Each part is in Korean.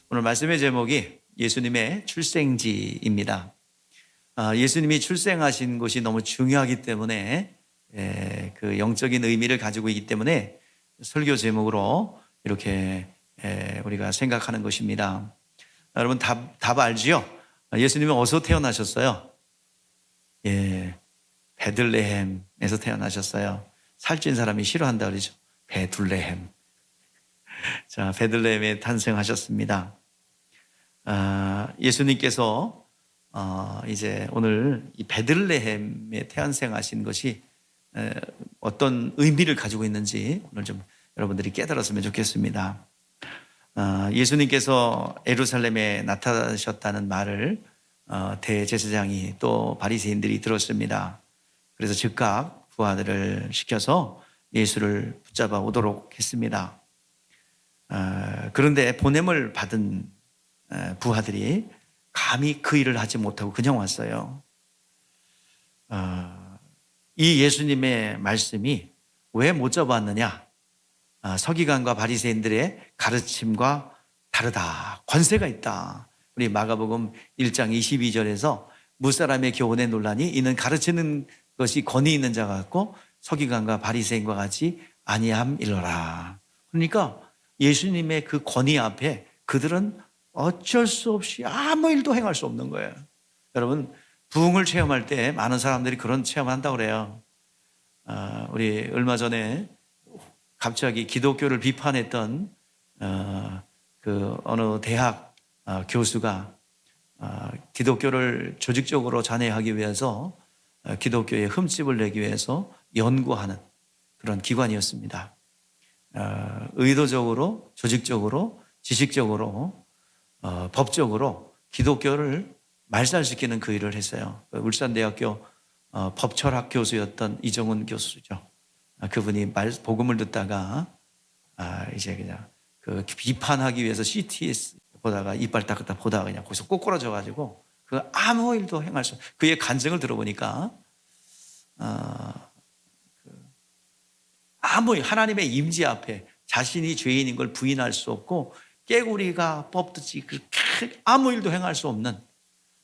오늘 말씀의 제목이 예수님의 출생지입니다. 예수님이 출생하신 곳이 너무 중요하기 때문에 그 영적인 의미를 가지고 있기 때문에 설교 제목으로 이렇게 우리가 생각하는 것입니다. 여러분 답 알지요? 예수님은 어디서 태어나셨어요? 베들레헴에서 태어나셨어요. 살찐 사람이 싫어한다 그러죠. 베들레헴. 자, 베들레헴에 탄생하셨습니다. 예수님께서 이제 오늘 이 베들레헴에 태어나신 것이 어떤 의미를 가지고 있는지 오늘 좀 여러분들이 깨달았으면 좋겠습니다. 예수님께서 예루살렘에 나타나셨다는 말을 대제사장이 또 바리새인들이 들었습니다. 그래서 즉각 부하들을 시켜서 예수를 붙잡아 오도록 했습니다. 그런데 보냄을 받은 부하들이 감히 그 일을 하지 못하고 그냥 왔어요. 이 예수님의 말씀이 왜 못 잡았느냐? 서기관과 바리새인들의 가르침과 다르다. 권세가 있다. 우리 마가복음 1장 22절에서 무사람의 교훈에 논란이 이는 가르치는 것이 권위 있는 자 같고 서기관과 바리새인과 같이 아니함이로라. 그러니까 예수님의 그 권위 앞에 그들은 어쩔 수 없이 아무 일도 행할 수 없는 거예요. 여러분, 부흥을 체험할 때 많은 사람들이 그런 체험을 한다고 그래요. 우리 얼마 전에 갑자기 기독교를 비판했던 그 어느 대학 교수가 기독교를 조직적으로 잔해하기 위해서 기독교에 흠집을 내기 위해서 연구하는 그런 기관이었습니다. 의도적으로, 조직적으로, 지식적으로, 법적으로 기독교를 말살시키는 그 일을 했어요. 울산대학교 법철학 교수였던 이정훈 교수죠. 그분이 복음을 듣다가 이제 그냥 그 비판하기 위해서 CTS 보다가 이빨 닦았다 보다가 그냥 거기서 꼬꾸라져 가지고 그 아무 일도 행할 수 없어요. 그의 간증을 들어보니까 아무 하나님의 임재 앞에 자신이 죄인인 걸 부인할 수 없고 깨구리가 뽑듯이 아무 일도 행할 수 없는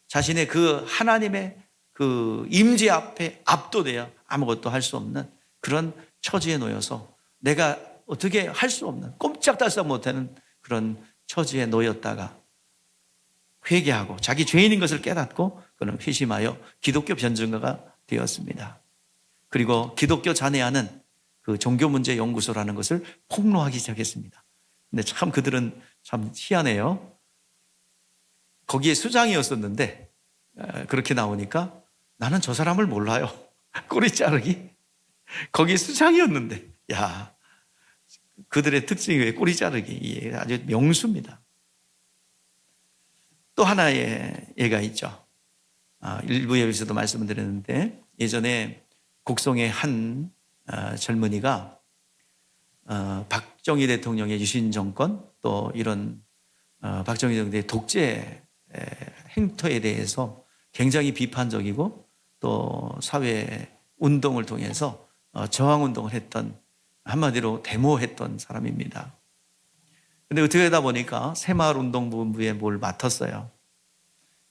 자신의 그 하나님의 그 임재 앞에 압도되어 아무것도 할 수 없는 그런 처지에 놓여서 내가 어떻게 할 수 없는 꼼짝달싹 못하는 그런 처지에 놓였다가 회개하고 자기 죄인인 것을 깨닫고 그는 회심하여 기독교 변증가가 되었습니다. 그리고 기독교 잔해하는 그 종교문제 연구소라는 것을 폭로하기 시작했습니다. 근데 참 그들은 참 희한해요. 거기에 수장이었었는데 그렇게 나오니까 나는 저 사람을 몰라요. 꼬리 자르기. 거기 수장이었는데 야, 그들의 특징이 왜 꼬리 자르기. 아주 명수입니다. 또 하나의 예가 있죠. 일부 예에서도 말씀을 드렸는데 예전에 곡성의 한 젊은이가 박정희 대통령의 유신 정권 또 이런 박정희 정부의 독재 행태에 대해서 굉장히 비판적이고 또 사회 운동을 통해서 저항운동을 했던 한마디로 데모했던 사람입니다. 그런데 어떻게 하다 보니까 새마을운동본부에 뭘 맡았어요.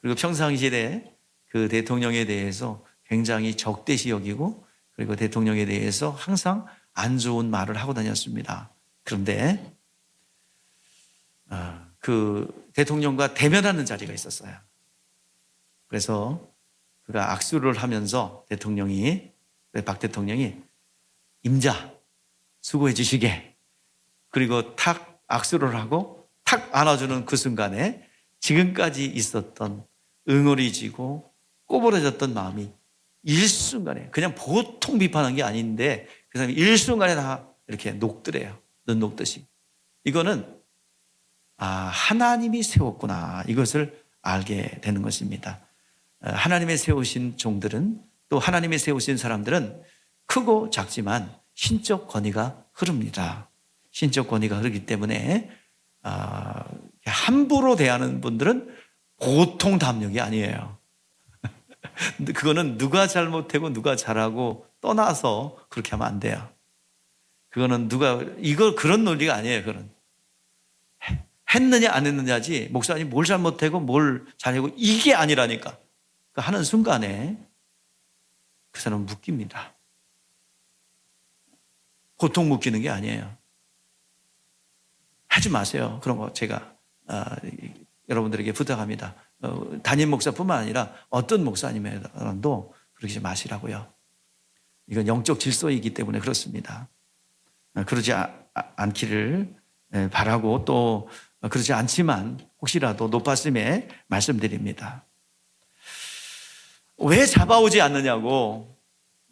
그리고 평상시에 그 대통령에 대해서 굉장히 적대시 여기고 그리고 대통령에 대해서 항상 안 좋은 말을 하고 다녔습니다. 그런데 그 대통령과 대면하는 자리가 있었어요. 그래서 그가 악수를 하면서 박 대통령이 임자 수고해 주시게 그리고 탁 악수를 하고 탁 안아주는 그 순간에 지금까지 있었던 응어리지고 꼬부러졌던 마음이 일순간에 그냥 보통 비판한 게 아닌데 그 사람이 일순간에 다 이렇게 녹더래요. 눈 녹듯이. 이거는 하나님이 세웠구나 이것을 알게 되는 것입니다. 하나님의 세우신 종들은 또 하나님의 세우신 사람들은 크고 작지만 신적 권위가 흐릅니다. 신적 권위가 흐르기 때문에 함부로 대하는 분들은 보통 담력이 아니에요. 그거는 누가 잘못하고 누가 잘하고 떠나서 그렇게 하면 안 돼요. 그거는 그런 논리가 아니에요. 그건 했느냐 안 했느냐지 목사님 뭘 잘못하고 뭘 잘하고 이게 아니라니까. 그 하는 순간에 그 사람은 묶입니다. 보통 묶이는 게 아니에요. 하지 마세요. 그런 거 제가 여러분들에게 부탁합니다. 담임 목사뿐만 아니라 어떤 목사님이라도 그러지 마시라고요. 이건 영적 질서이기 때문에 그렇습니다. 그러지 않기를 바라고 또 그러지 않지만 혹시라도 높았음에 말씀드립니다. 왜 잡아오지 않느냐고,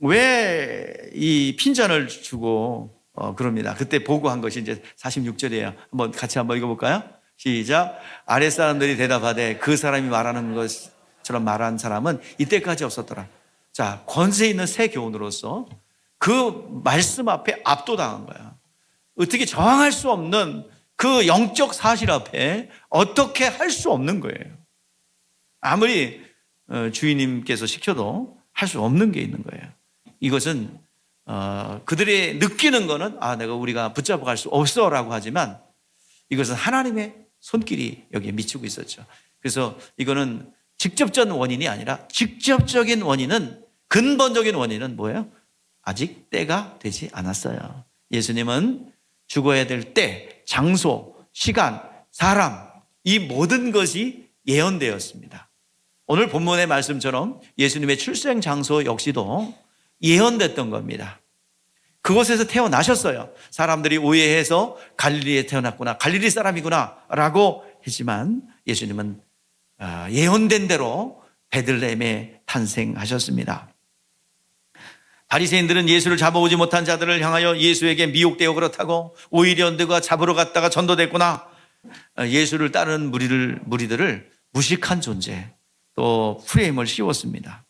왜 이 핀잔을 주고 그럽니다. 그때 보고한 것이 이제 46절이에요. 같이 한번 읽어볼까요? 시작. 아랫사람들이 대답하되 그 사람이 말하는 것처럼 말한 사람은 이때까지 없었더라. 자, 권세 있는 새 교훈으로서 그 말씀 앞에 압도당한 거야. 어떻게 저항할 수 없는 그 영적 사실 앞에 어떻게 할 수 없는 거예요. 아무리 주인님께서 시켜도 할 수 없는 게 있는 거예요. 이것은 그들이 느끼는 거는 내가 우리가 붙잡아 갈 수 없어라고 하지만 이것은 하나님의 손길이 여기에 미치고 있었죠. 그래서 이거는 직접적인 원인이 아니라 직접적인 원인은, 근본적인 원인은 뭐예요? 아직 때가 되지 않았어요. 예수님은 죽어야 될 때, 장소, 시간, 사람, 이 모든 것이 예언되었습니다. 오늘 본문의 말씀처럼 예수님의 출생 장소 역시도 예언됐던 겁니다. 그곳에서 태어나셨어요. 사람들이 오해해서 갈릴리에 태어났구나, 갈릴리 사람이구나 라고 했지만 예수님은 예언된 대로 베들레헴에 탄생하셨습니다. 바리새인들은 예수를 잡아오지 못한 자들을 향하여 예수에게 미혹되어 그렇다고, 오히려 누가 잡으러 갔다가 전도됐구나, 예수를 따르는 무리들을 무식한 존재, 또 프레임을 씌웠습니다.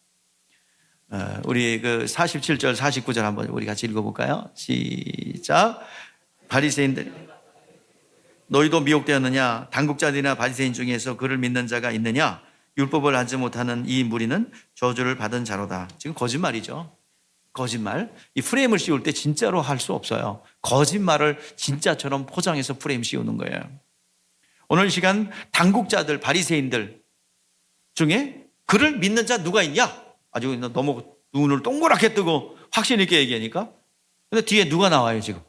우리 그 47절 49절 한번 우리 같이 읽어볼까요? 시작. 바리새인들, 너희도 미혹되었느냐? 당국자들이나 바리새인 중에서 그를 믿는 자가 있느냐? 율법을 알지 못하는 이 무리는 저주를 받은 자로다. 지금 거짓말이죠. 거짓말. 이 프레임을 씌울 때 진짜로 할 수 없어요. 거짓말을 진짜처럼 포장해서 프레임 씌우는 거예요. 오늘 시간 당국자들, 바리새인들 중에 그를 믿는 자 누가 있냐? 아주 너무 눈을 동그랗게 뜨고 확신 있게 얘기하니까. 근데 뒤에 누가 나와요 지금?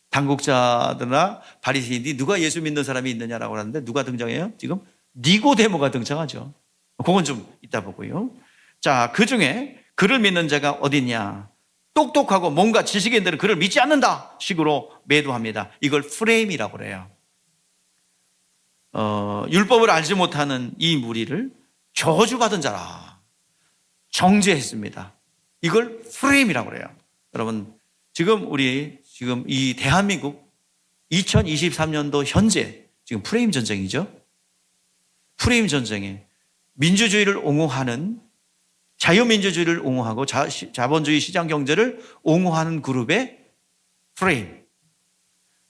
당국자들이나 바리새인들이 누가 예수 믿는 사람이 있느냐라고 하는데 누가 등장해요? 지금 니고데모가 등장하죠. 그건 좀 이따 보고요. 자, 그 중에 그를 믿는 자가 어디 있냐? 똑똑하고 뭔가 지식인들은 그를 믿지 않는다 식으로 매도합니다. 이걸 프레임이라고 그래요. 율법을 알지 못하는 이 무리를 저주받은 자라 정죄했습니다. 이걸 프레임이라고 그래요. 여러분, 지금 이 대한민국 2023년도 현재 지금 프레임 전쟁이죠. 프레임 전쟁에 민주주의를 옹호하는, 자유민주주의를 옹호하고 자본주의 시장 경제를 옹호하는 그룹의 프레임,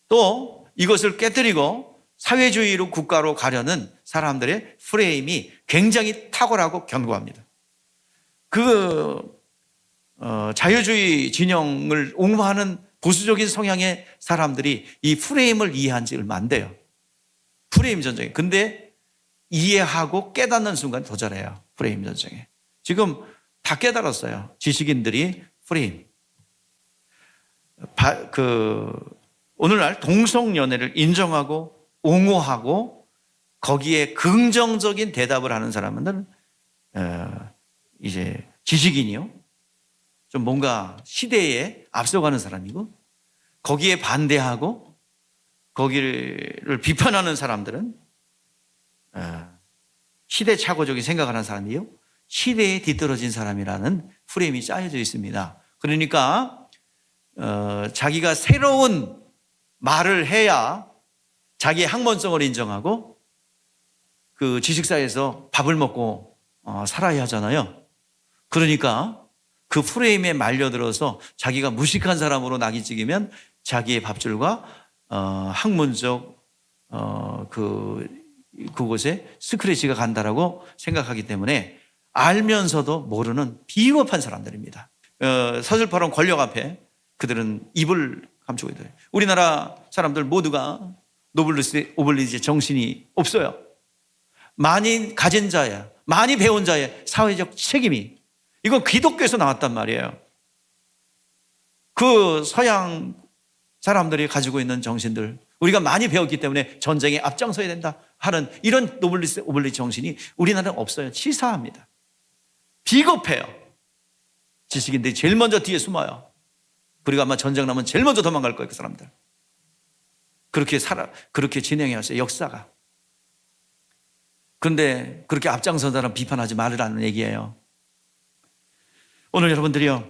또 이것을 깨뜨리고 사회주의로 국가로 가려는 사람들의 프레임이 굉장히 탁월하고 견고합니다. 자유주의 진영을 옹호하는 보수적인 성향의 사람들이 이 프레임을 이해한 지 얼마 안 돼요. 프레임 전쟁에. 근데 이해하고 깨닫는 순간 더 잘해요. 프레임 전쟁에. 지금 다 깨달았어요. 지식인들이 프레임. 오늘날 동성연애를 인정하고 옹호하고 거기에 긍정적인 대답을 하는 사람은 이제 지식인이요. 좀 뭔가 시대에 앞서가는 사람이고, 거기에 반대하고 거기를 비판하는 사람들은 시대착오적인 생각을 하는 사람이요. 시대에 뒤떨어진 사람이라는 프레임이 짜여져 있습니다. 그러니까 자기가 새로운 말을 해야 자기의 학문성을 인정하고 그 지식사회에서 밥을 먹고 살아야 하잖아요. 그러니까 그 프레임에 말려들어서 자기가 무식한 사람으로 낙이 찍이면 자기의 밥줄과 학문적 그곳에 스크래치가 간다라고 생각하기 때문에 알면서도 모르는 비겁한 사람들입니다. 서슬퍼런 권력 앞에 그들은 입을 감추고 있어요. 우리나라 사람들 모두가 노블리스 오블리주의 정신이 없어요. 많이 가진 자야, 많이 배운 자의 사회적 책임이, 이건 기독교에서 나왔단 말이에요. 그 서양 사람들이 가지고 있는 정신들, 우리가 많이 배웠기 때문에 전쟁에 앞장서야 된다 하는 이런 노블리스 오블리 정신이 우리나라는 없어요. 치사합니다. 비겁해요. 지식인들이 제일 먼저 뒤에 숨어요. 그리고 아마 전쟁 나면 제일 먼저 도망갈 거예요, 그 사람들. 그렇게 진행해 왔어요, 역사가. 그런데 그렇게 앞장선 사람 비판하지 말으라는 얘기예요. 오늘 여러분들이요,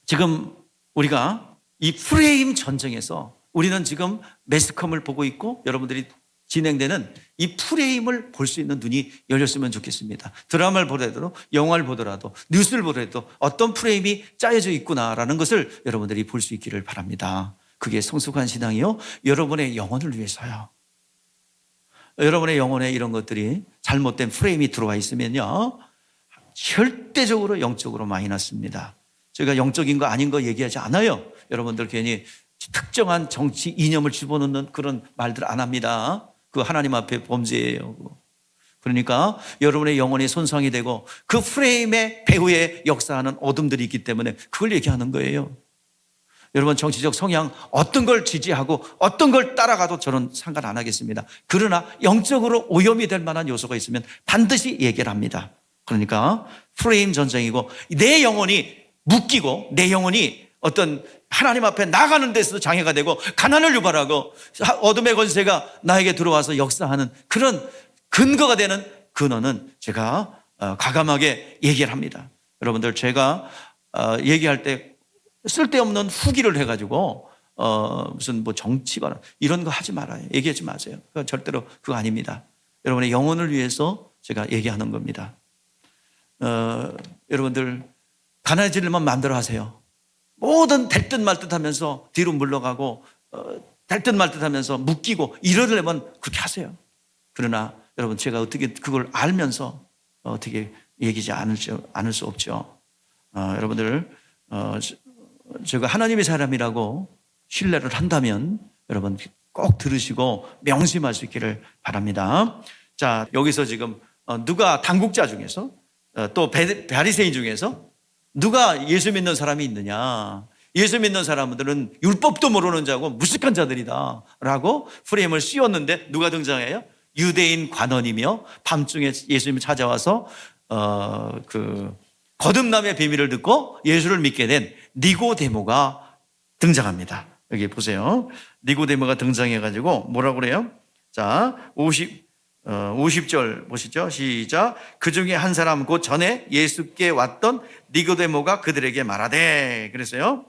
지금 우리가 이 프레임 전쟁에서 우리는 지금 매스컴을 보고 있고 여러분들이 진행되는 이 프레임을 볼 수 있는 눈이 열렸으면 좋겠습니다. 드라마를 보더라도, 영화를 보더라도, 뉴스를 보더라도 어떤 프레임이 짜여져 있구나라는 것을 여러분들이 볼 수 있기를 바랍니다. 그게 성숙한 신앙이요, 여러분의 영혼을 위해서요. 여러분의 영혼에 이런 것들이 잘못된 프레임이 들어와 있으면요, 절대적으로 영적으로 마이너스입니다. 저희가 영적인 거 아닌 거 얘기하지 않아요. 여러분들 괜히 특정한 정치 이념을 집어넣는 그런 말들 안 합니다. 그 하나님 앞에 범죄예요. 그러니까 여러분의 영혼이 손상이 되고 그 프레임의 배후에 역사하는 어둠들이 있기 때문에 그걸 얘기하는 거예요. 여러분, 정치적 성향 어떤 걸 지지하고 어떤 걸 따라가도 저는 상관 안 하겠습니다. 그러나 영적으로 오염이 될 만한 요소가 있으면 반드시 얘기를 합니다. 그러니까 프레임 전쟁이고, 내 영혼이 묶이고 내 영혼이 어떤 하나님 앞에 나가는 데서도 장애가 되고 가난을 유발하고 어둠의 권세가 나에게 들어와서 역사하는 그런 근거가 되는 근원은 제가 과감하게 얘기를 합니다. 여러분들, 제가 얘기할 때 쓸데없는 후기를 해가지고 무슨 뭐 정치관 이런 거 하지 말아요. 얘기하지 마세요. 그건 절대로 그거 아닙니다. 여러분의 영혼을 위해서 제가 얘기하는 겁니다. 여러분들, 가난해지려면 마음대로 하세요. 모든 될 듯 말 듯 하면서 뒤로 물러가고 될 듯 말 듯 하면서 묶이고 이러려면 그렇게 하세요. 그러나 여러분, 제가 어떻게 그걸 알면서 어떻게 얘기하지 않을 수 없죠. 여러분들, 제가 하나님의 사람이라고 신뢰를 한다면 여러분 꼭 들으시고 명심할 수 있기를 바랍니다. 자, 여기서 지금 누가 당국자 중에서 또 바리새인 중에서 누가 예수 믿는 사람이 있느냐, 예수 믿는 사람들은 율법도 모르는 자고 무식한 자들이다 라고 프레임을 씌웠는데 누가 등장해요? 유대인 관원이며 밤중에 예수님이 찾아와서 그 거듭남의 비밀을 듣고 예수를 믿게 된 니고데모가 등장합니다. 여기 보세요. 니고데모가 등장해가지고 뭐라고 그래요? 자, 50절 보시죠. 시작. 그 중에 한 사람, 곧 전에 예수께 왔던 니고데모가 그들에게 말하되, 그랬어요.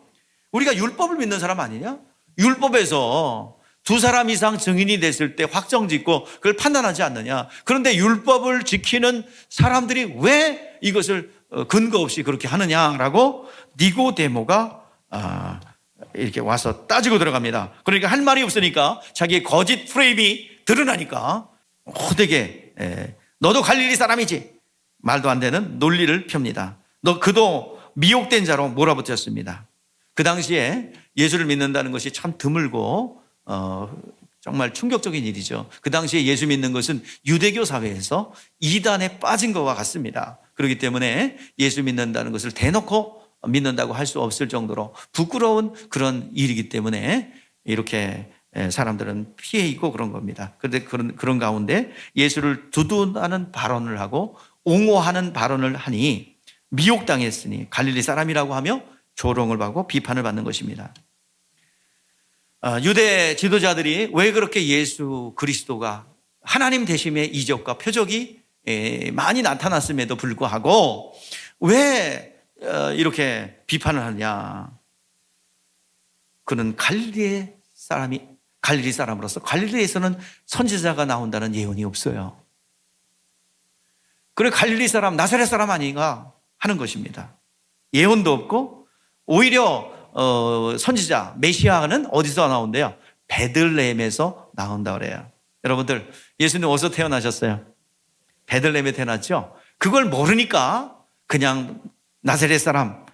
우리가 율법을 믿는 사람 아니냐? 율법에서 두 사람 이상 증인이 됐을 때 확정 짓고 그걸 판단하지 않느냐? 그런데 율법을 지키는 사람들이 왜 이것을 근거 없이 그렇게 하느냐라고 니고데모가 이렇게 와서 따지고 들어갑니다. 그러니까 할 말이 없으니까 자기의 거짓 프레임이 드러나니까 호되게 너도 갈릴리 사람이지, 말도 안 되는 논리를 펴니다. 그도 미혹된 자로 몰아붙였습니다. 그 당시에 예수를 믿는다는 것이 참 드물고 정말 충격적인 일이죠. 그 당시에 예수 믿는 것은 유대교 사회에서 이단에 빠진 것과 같습니다. 그렇기 때문에 예수 믿는다는 것을 대놓고 믿는다고 할 수 없을 정도로 부끄러운 그런 일이기 때문에 이렇게 사람들은 피해 있고 그런 겁니다. 그런데 그런 가운데 예수를 두둔하는 발언을 하고 옹호하는 발언을 하니 미혹당했으니 갈릴리 사람이라고 하며 조롱을 받고 비판을 받는 것입니다. 유대 지도자들이 왜 그렇게 예수 그리스도가 하나님 되심의 이적과 표적이 많이 나타났음에도 불구하고 왜 이렇게 비판을 하냐? 그는 갈릴리 사람으로서 갈릴리에서는 선지자가 나온다는 예언이 없어요. 그래, 갈릴리 사람, 나사렛 사람 아닌가 하는 것입니다. 예언도 없고 오히려 선지자 메시아는 어디서 나온대요? 베들레헴에서 나온다 그래요. 여러분들, 예수님 어디서 태어나셨어요? 베들레헴에 태어났죠? 그걸 모르니까 그냥 나사렛 사람,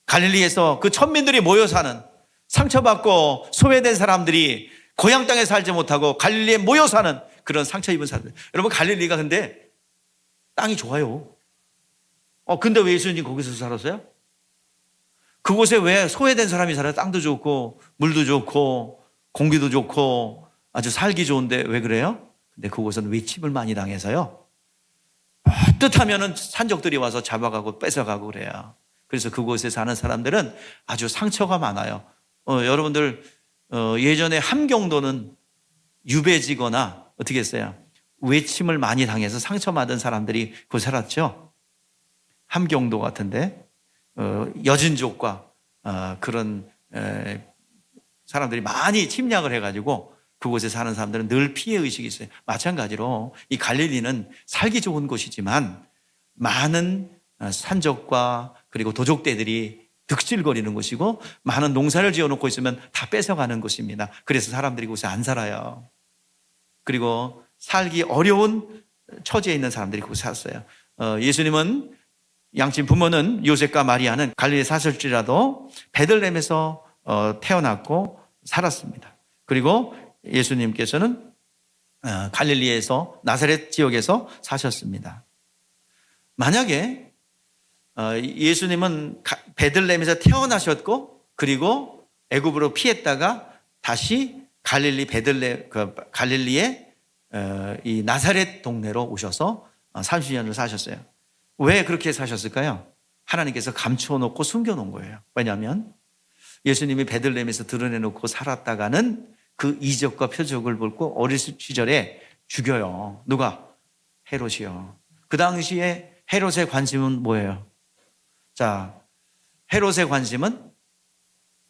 갈릴리에서 그 천민들이 모여 사는, 상처받고 소외된 사람들이 고향 땅에 살지 못하고 갈릴리에 모여 사는 그런 상처 입은 사람들. 여러분, 갈릴리가 근데 땅이 좋아요. 근데 왜 예수님 거기서 살았어요? 그곳에 왜 소외된 사람이 살아요? 땅도 좋고 물도 좋고 공기도 좋고 아주 살기 좋은데 왜 그래요? 근데 그곳은 외침을 많이 당해서요, 뜻하면은 산적들이 와서 잡아가고 뺏어가고 그래요. 그래서 그곳에 사는 사람들은 아주 상처가 많아요. 여러분들 예전에 함경도는 유배지거나 어떻게 했어요? 외침을 많이 당해서 상처받은 사람들이 그 살았죠. 함경도 같은데 여진족과 그런 사람들이 많이 침략을 해가지고 그곳에 사는 사람들은 늘 피해 의식이 있어요. 마찬가지로 이 갈릴리는 살기 좋은 곳이지만 많은 산적과 그리고 도적대들이 득실거리는 곳이고 많은 농사를 지어놓고 있으면 다 뺏어가는 곳입니다. 그래서 사람들이 그곳에 안 살아요. 그리고 살기 어려운 처지에 있는 사람들이 그곳에 살았어요. 예수님은 양친 부모는 요셉과 마리아는 갈릴리에 사실지라도 베들레헴에서 태어났고 살았습니다. 그리고 예수님께서는 갈릴리에서 나사렛 지역에서 사셨습니다. 만약에 예수님은 베들레헴에서 태어나셨고 그리고 애굽으로 피했다가 다시 갈릴리의 이 나사렛 동네로 오셔서 30년을 사셨어요. 왜 그렇게 사셨을까요? 하나님께서 감추어놓고 숨겨놓은 거예요. 왜냐하면 예수님이 베들레헴에서 드러내놓고 살았다가는 그 이적과 표적을 보고 어린 시절에 죽여요. 누가? 헤롯이요. 그 당시에 헤롯의 관심은 뭐예요? 자, 헤롯의 관심은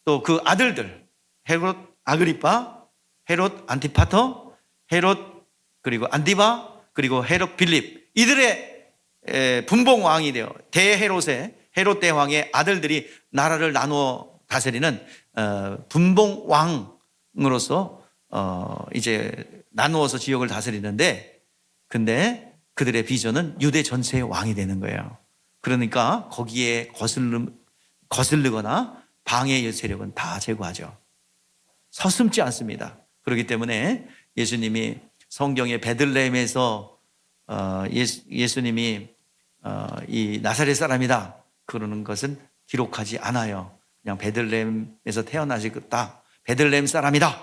또 그 아들들, 헤롯 아그리파, 헤롯 안티파터, 헤롯 그리고 안디바, 그리고 헤롯 빌립, 이들의 분봉 왕이 되어 헤롯 대왕의 아들들이 나라를 나누어 다스리는 분봉 왕으로서 이제 나누어서 지역을 다스리는데, 근데 그들의 비전은 유대 전체의 왕이 되는 거예요. 그러니까 거기에 거슬리거나 방해의 세력은 다 제거하죠. 서슴지 않습니다. 그렇기 때문에 예수님이 성경의 베들레헴에서 예수님이 이 나사렛 사람이다 그러는 것은 기록하지 않아요. 그냥 베들레헴에서 태어나셨다, 베들레헴 사람이다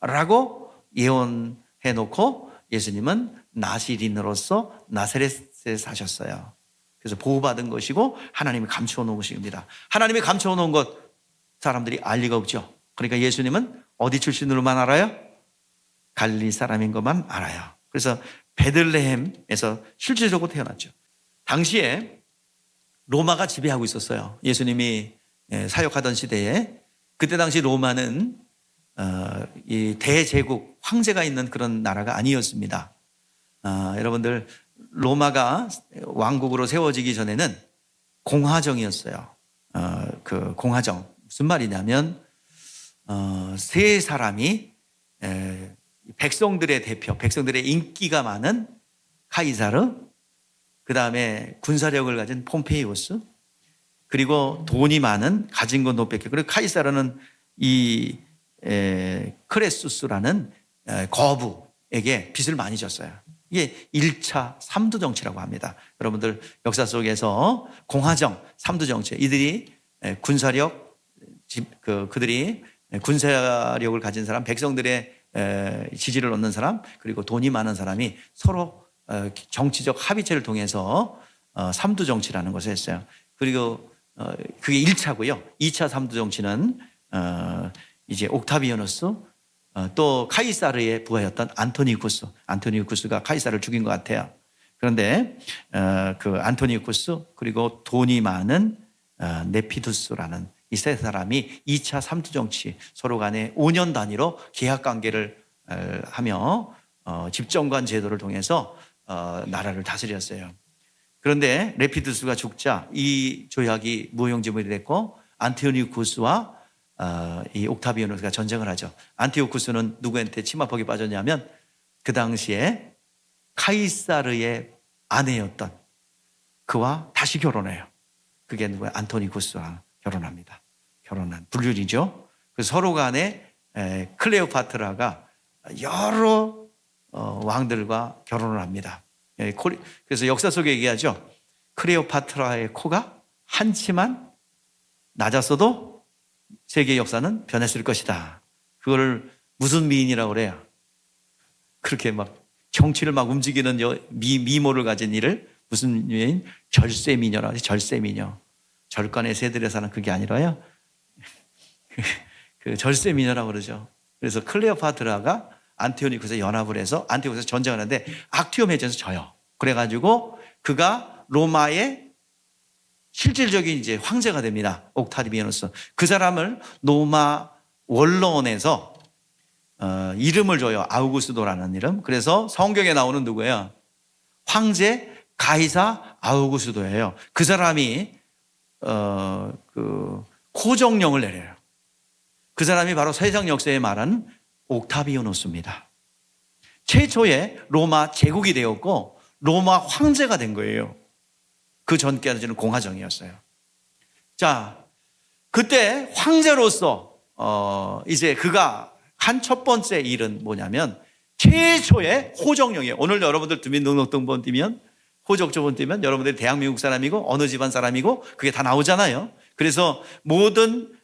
라고 예언해 놓고 예수님은 나시린으로서 나사렛에 사셨어요. 그래서 보호받은 것이고 하나님이 감추어 놓은 것입니다. 하나님이 감추어 놓은 것 사람들이 알 리가 없죠. 그러니까 예수님은 어디 출신으로만 알아요? 갈릴리 사람인 것만 알아요. 그래서 베들레헴에서 실질적으로 태어났죠. 당시에 로마가 지배하고 있었어요. 예수님이 사역하던 시대에. 그때 당시 로마는 이 대제국 황제가 있는 그런 나라가 아니었습니다. 여러분들, 로마가 왕국으로 세워지기 전에는 공화정이었어요. 그 공화정 무슨 말이냐면 세 사람이 백성들의 대표, 백성들의 인기가 많은 카이사르, 그 다음에 군사력을 가진 폼페이우스, 그리고 돈이 많은 가진 건 높겠고, 그리고 카이사르는 이 크레수스라는 거부에게 빚을 많이 졌어요. 이게 1차 삼두 정치라고 합니다. 여러분들 역사 속에서 공화정, 삼두 정치, 이들이 군사력, 그들이 군사력을 가진 사람, 백성들의 지지를 얻는 사람, 그리고 돈이 많은 사람이 서로 정치적 합의체를 통해서 삼두 정치라는 것을 했어요. 그리고 그게 1차고요. 2차 삼두 정치는 이제 옥타비아누스, 또 카이사르의 부하였던 안토니우쿠스가 카이사르를 죽인 것 같아요. 그런데 그 안토니우쿠스, 그리고 돈이 많은 네피두스라는 이 세 사람이 2차 삼두 정치, 서로 간에 5년 단위로 계약 관계를 하며 집정관 제도를 통해서 나라를 다스렸어요. 그런데 레피두스가 죽자 이 조약이 무용지물이 됐고, 안토니우쿠스와 이 옥타비아누스가 전쟁을 하죠. 안티오쿠스는 누구한테 치마폭에 빠졌냐면 그 당시에 카이사르의 아내였던 그와 다시 결혼해요. 그게 누구예요? 안토니쿠스와 결혼합니다. 결혼한 불륜이죠. 그래서 서로 간에 클레오파트라가 여러 왕들과 결혼을 합니다. 그래서 역사 속에 얘기하죠. 클레오파트라의 코가 한치만 낮았어도 세계 역사는 변했을 것이다. 그거를 무슨 미인이라고 그래요? 그렇게 막 정치를 막 움직이는 미모를 가진 이를 무슨 미인? 절세미녀라고 하지. 절세미녀. 절간의 새들에 사는 그게 아니라요. 그 절세미녀라고 그러죠. 그래서 클레오파트라가 안티오니쿠스에 연합을 해서 안티오니쿠스에서 전쟁을 하는데 악티움 해전에서 져요. 그래가지고 그가 로마의 실질적인 이제 황제가 됩니다. 옥타비아누스. 그 사람을 로마 원로원에서 이름을 줘요. 아우구스도라는 이름. 그래서 성경에 나오는 누구예요? 황제 가이사 아우구스도예요. 그 사람이 그 호정령을 내려요. 그 사람이 바로 세상 역사에 말하는 옥타비아누스입니다. 최초의 로마 제국이 되었고 로마 황제가 된 거예요. 그 전까지는 공화정이었어요. 자, 그때 황제로서 이제 그가 한 첫 번째 일은 뭐냐면 최초의 호정령이에요. 오늘 여러분들 주민등록등본 띄면 호적조본 띄면 여러분들이 대한민국 사람이고 어느 집안 사람이고 그게 다 나오잖아요. 그래서 모든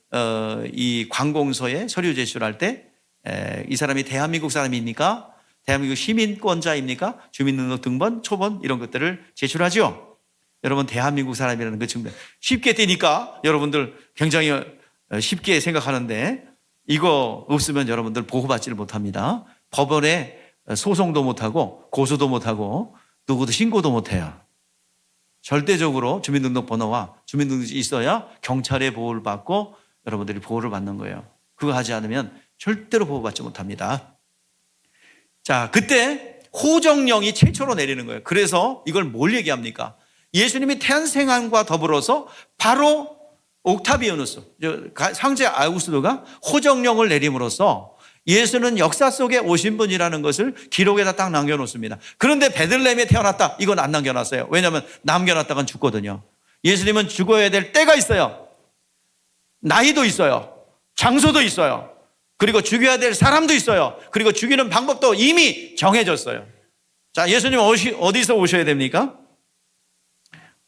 이 관공서에 서류 제출할 때 이 사람이 대한민국 사람입니까? 대한민국 시민권자입니까? 주민등록등본, 초본 이런 것들을 제출하죠. 여러분 대한민국 사람이라는 그 증명 쉽게 띄니까 여러분들 굉장히 쉽게 생각하는데 이거 없으면 여러분들 보호받지를 못합니다. 법원에 소송도 못하고 고소도 못하고 누구도 신고도 못해요. 절대적으로 주민등록번호와 주민등록이 있어야 경찰의 보호를 받고 여러분들이 보호를 받는 거예요. 그거 하지 않으면 절대로 보호받지 못합니다. 자, 그때 호정령이 최초로 내리는 거예요. 그래서 이걸 뭘 얘기합니까? 예수님이 태안생환과 더불어서 바로 옥타비아누스, 황제 아우구스도가 호정령을 내림으로써 예수는 역사 속에 오신 분이라는 것을 기록에다 딱 남겨놓습니다. 그런데 베들레헴에 태어났다. 이건 안 남겨놨어요. 왜냐하면 남겨놨다간 죽거든요. 예수님은 죽어야 될 때가 있어요. 나이도 있어요. 장소도 있어요. 그리고 죽여야 될 사람도 있어요. 그리고 죽이는 방법도 이미 정해졌어요. 자, 예수님 어디서 오셔야 됩니까?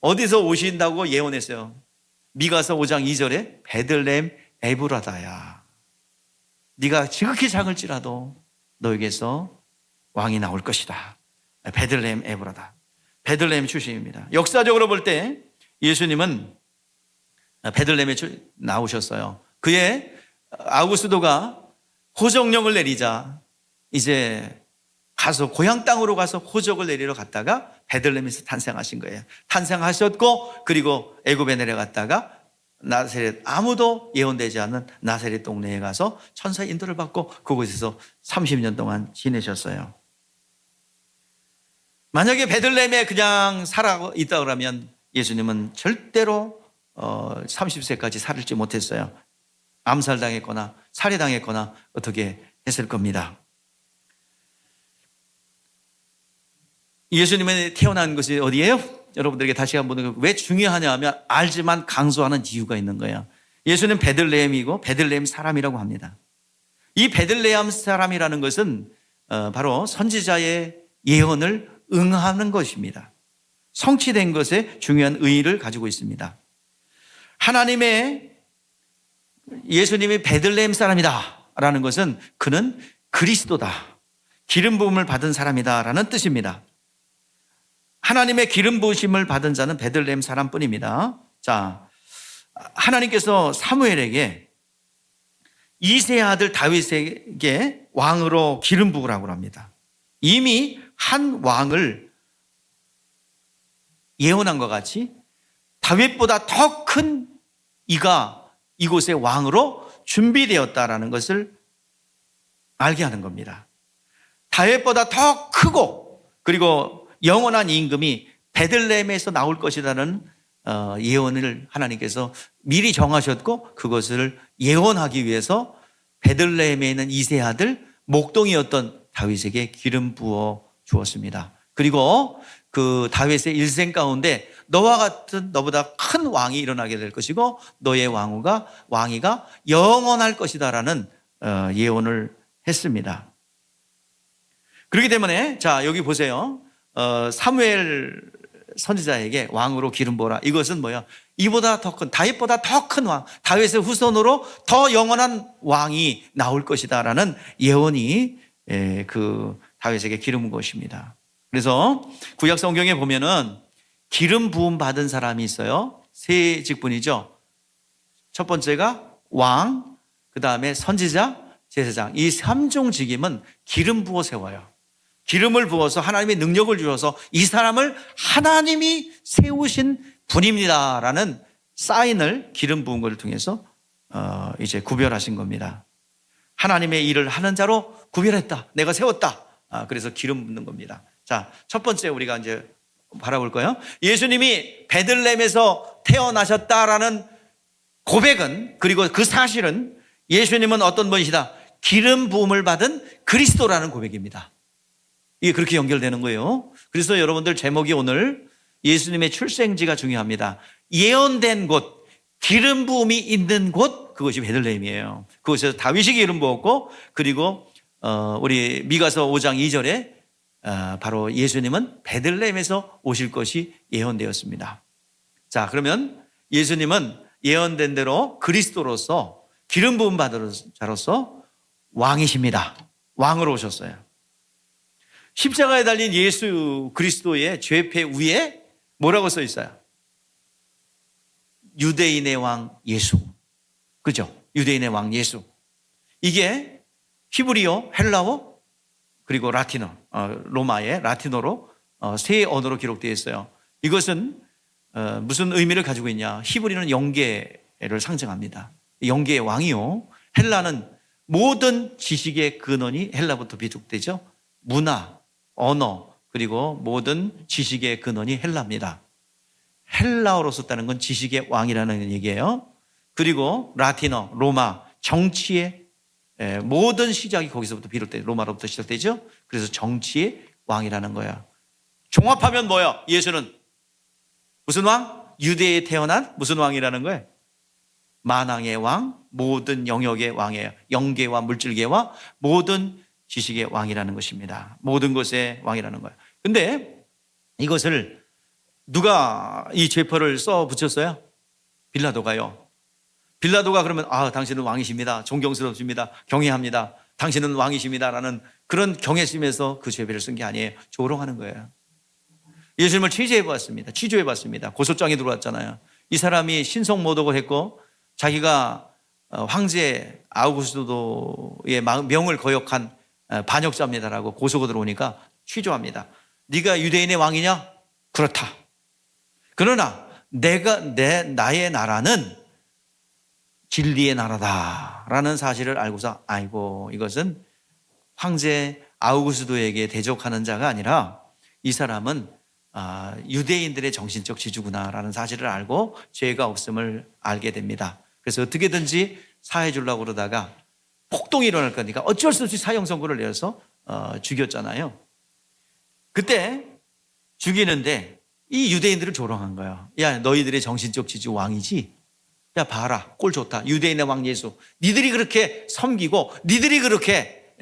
어디서 오신다고 예언했어요? 미가서 5장 2절에 베들레헴 에브라다야. 네가 지극히 작을지라도 너에게서 왕이 나올 것이다. 베들레헴 에브라다. 베들레헴 출신입니다. 역사적으로 볼 때 예수님은 베들레헴에 나오셨어요. 그의 아우구스도가 호정령을 내리자 이제 가서 고향 땅으로 가서 호적을 내리러 갔다가 베들레헴에서 탄생하신 거예요. 탄생하셨고 그리고 애굽에 내려갔다가 나사렛 아무도 예언되지 않는 나사렛 동네에 가서 천사 인도를 받고 그곳에서 30년 동안 지내셨어요. 만약에 베들레헴에 그냥 살아 있다 그러면 예수님은 절대로 30세까지 살지 못했어요. 암살당했거나 살해당했거나 어떻게 했을 겁니다. 예수님이 태어난 것이 어디예요? 여러분들에게 다시 한번 왜 중요하냐 하면 알지만 강조하는 이유가 있는 거예요. 예수는 베들레헴이고 베들레헴 사람이라고 합니다. 이 베들레헴 사람이라는 것은 바로 선지자의 예언을 응하는 것입니다. 성취된 것에 중요한 의의를 가지고 있습니다. 하나님의 예수님이 베들레헴 사람이다 라는 것은 그는 그리스도다, 기름 부음을 받은 사람이다 라는 뜻입니다. 하나님의 기름 부으심을 받은 자는 베들레헴 사람뿐입니다. 자, 하나님께서 사무엘에게 이새의 아들 다윗에게 왕으로 기름 부으라고 합니다. 이미 한 왕을 예언한 것 같이 다윗보다 더 큰 이가 이곳의 왕으로 준비되었다라는 것을 알게 하는 겁니다. 다윗보다 더 크고 그리고 영원한 임금이 베들레헴에서 나올 것이라는 예언을 하나님께서 미리 정하셨고 그것을 예언하기 위해서 베들레헴에 있는 이새의 아들 목동이었던 다윗에게 기름 부어 주었습니다. 그리고 그 다윗의 일생 가운데 너와 같은 너보다 큰 왕이 일어나게 될 것이고 너의 왕위가 영원할 것이다라는 예언을 했습니다. 그렇기 때문에 자 여기 보세요. 사무엘 선지자에게 왕으로 기름 부어라. 이것은 뭐야? 이보다 더 큰, 다윗보다 더 큰 왕, 다윗의 후손으로 더 영원한 왕이 나올 것이다라는 예언이 그 다윗에게 기름 부은 것입니다. 그래서 구약 성경에 보면은 기름 부음 받은 사람이 있어요. 세 직분이죠. 첫 번째가 왕, 그 다음에 선지자, 제사장. 이 3종 직임은 기름 부어 세워요. 기름을 부어서 하나님의 능력을 주셔서 이 사람을 하나님이 세우신 분입니다라는 사인을 기름 부은 것을 통해서 이제 구별하신 겁니다. 하나님의 일을 하는 자로 구별했다. 내가 세웠다. 그래서 기름 붓는 겁니다. 자, 첫 번째 우리가 이제 바라볼 거예요. 예수님이 베들레헴에서 태어나셨다라는 고백은, 그리고 그 사실은 예수님은 어떤 분이시다? 기름 부음을 받은 그리스도라는 고백입니다. 이게 그렇게 연결되는 거예요. 그래서 여러분들 제목이 오늘 예수님의 출생지가 중요합니다. 예언된 곳, 기름 부음이 있는 곳, 그것이 베들레헴이에요. 그곳에서 다윗이 기름 부었고, 그리고 우리 미가서 5장 2절에 바로 예수님은 베들레헴에서 오실 것이 예언되었습니다. 자, 그러면 예수님은 예언된 대로 그리스도로서 기름 부음 받은 자로서 왕이십니다. 왕으로 오셨어요. 십자가에 달린 예수 그리스도의 죄패 위에 뭐라고 써 있어요? 유대인의 왕 예수. 그죠? 유대인의 왕 예수. 이게 히브리어, 헬라어, 그리고 라틴어, 로마의 라틴어로 세 언어로 기록되어 있어요. 이것은 무슨 의미를 가지고 있냐? 히브리는 영계를 상징합니다. 영계의 왕이요. 헬라는 모든 지식의 근원이 헬라부터 비롯되죠. 문화, 언어, 그리고 모든 지식의 근원이 헬라입니다. 헬라어로 썼다는 건 지식의 왕이라는 얘기예요. 그리고 라틴어, 로마, 정치의 모든 시작이 거기서부터 비롯돼요. 로마로부터 시작되죠. 그래서 정치의 왕이라는 거예요. 종합하면 뭐예요? 예수는 무슨 왕? 유대에 태어난 무슨 왕이라는 거예요? 만왕의 왕, 모든 영역의 왕이에요. 영계와 물질계와 모든 지식의 왕이라는 것입니다. 모든 것의 왕이라는 거예요. 근데 이것을 누가 이 죄표를 써 붙였어요? 빌라도가요. 빌라도가 그러면 당신은 왕이십니다. 존경스럽습니다. 경외합니다. 당신은 왕이십니다라는 그런 경외심에서 그 죄표를 쓴 게 아니에요. 조롱하는 거예요. 예수님을 취재해봤습니다. 취조해봤습니다. 고소장이 들어왔잖아요. 이 사람이 신성모독을 했고 자기가 황제 아우구스도의 명을 거역한 반역자입니다라고 고소가 들어오니까 취조합니다. 네가 유대인의 왕이냐? 그렇다. 그러나 나의 나라는 진리의 나라다라는 사실을 알고서 아이고 이것은 황제 아우구스도에게 대적하는 자가 아니라 이 사람은 유대인들의 정신적 지주구나라는 사실을 알고 죄가 없음을 알게 됩니다. 그래서 어떻게든지 사해 주려고 그러다가 폭동이 일어날 거니까 어쩔 수 없이 사형 선고를 내려서 죽였잖아요. 그때 죽이는데 이 유대인들을 조롱한 거예요. 야, 너희들의 정신적 지주 왕이지? 야, 봐라. 꼴 좋다. 유대인의 왕 예수. 니들이 그렇게 섬기고 니들이 그렇게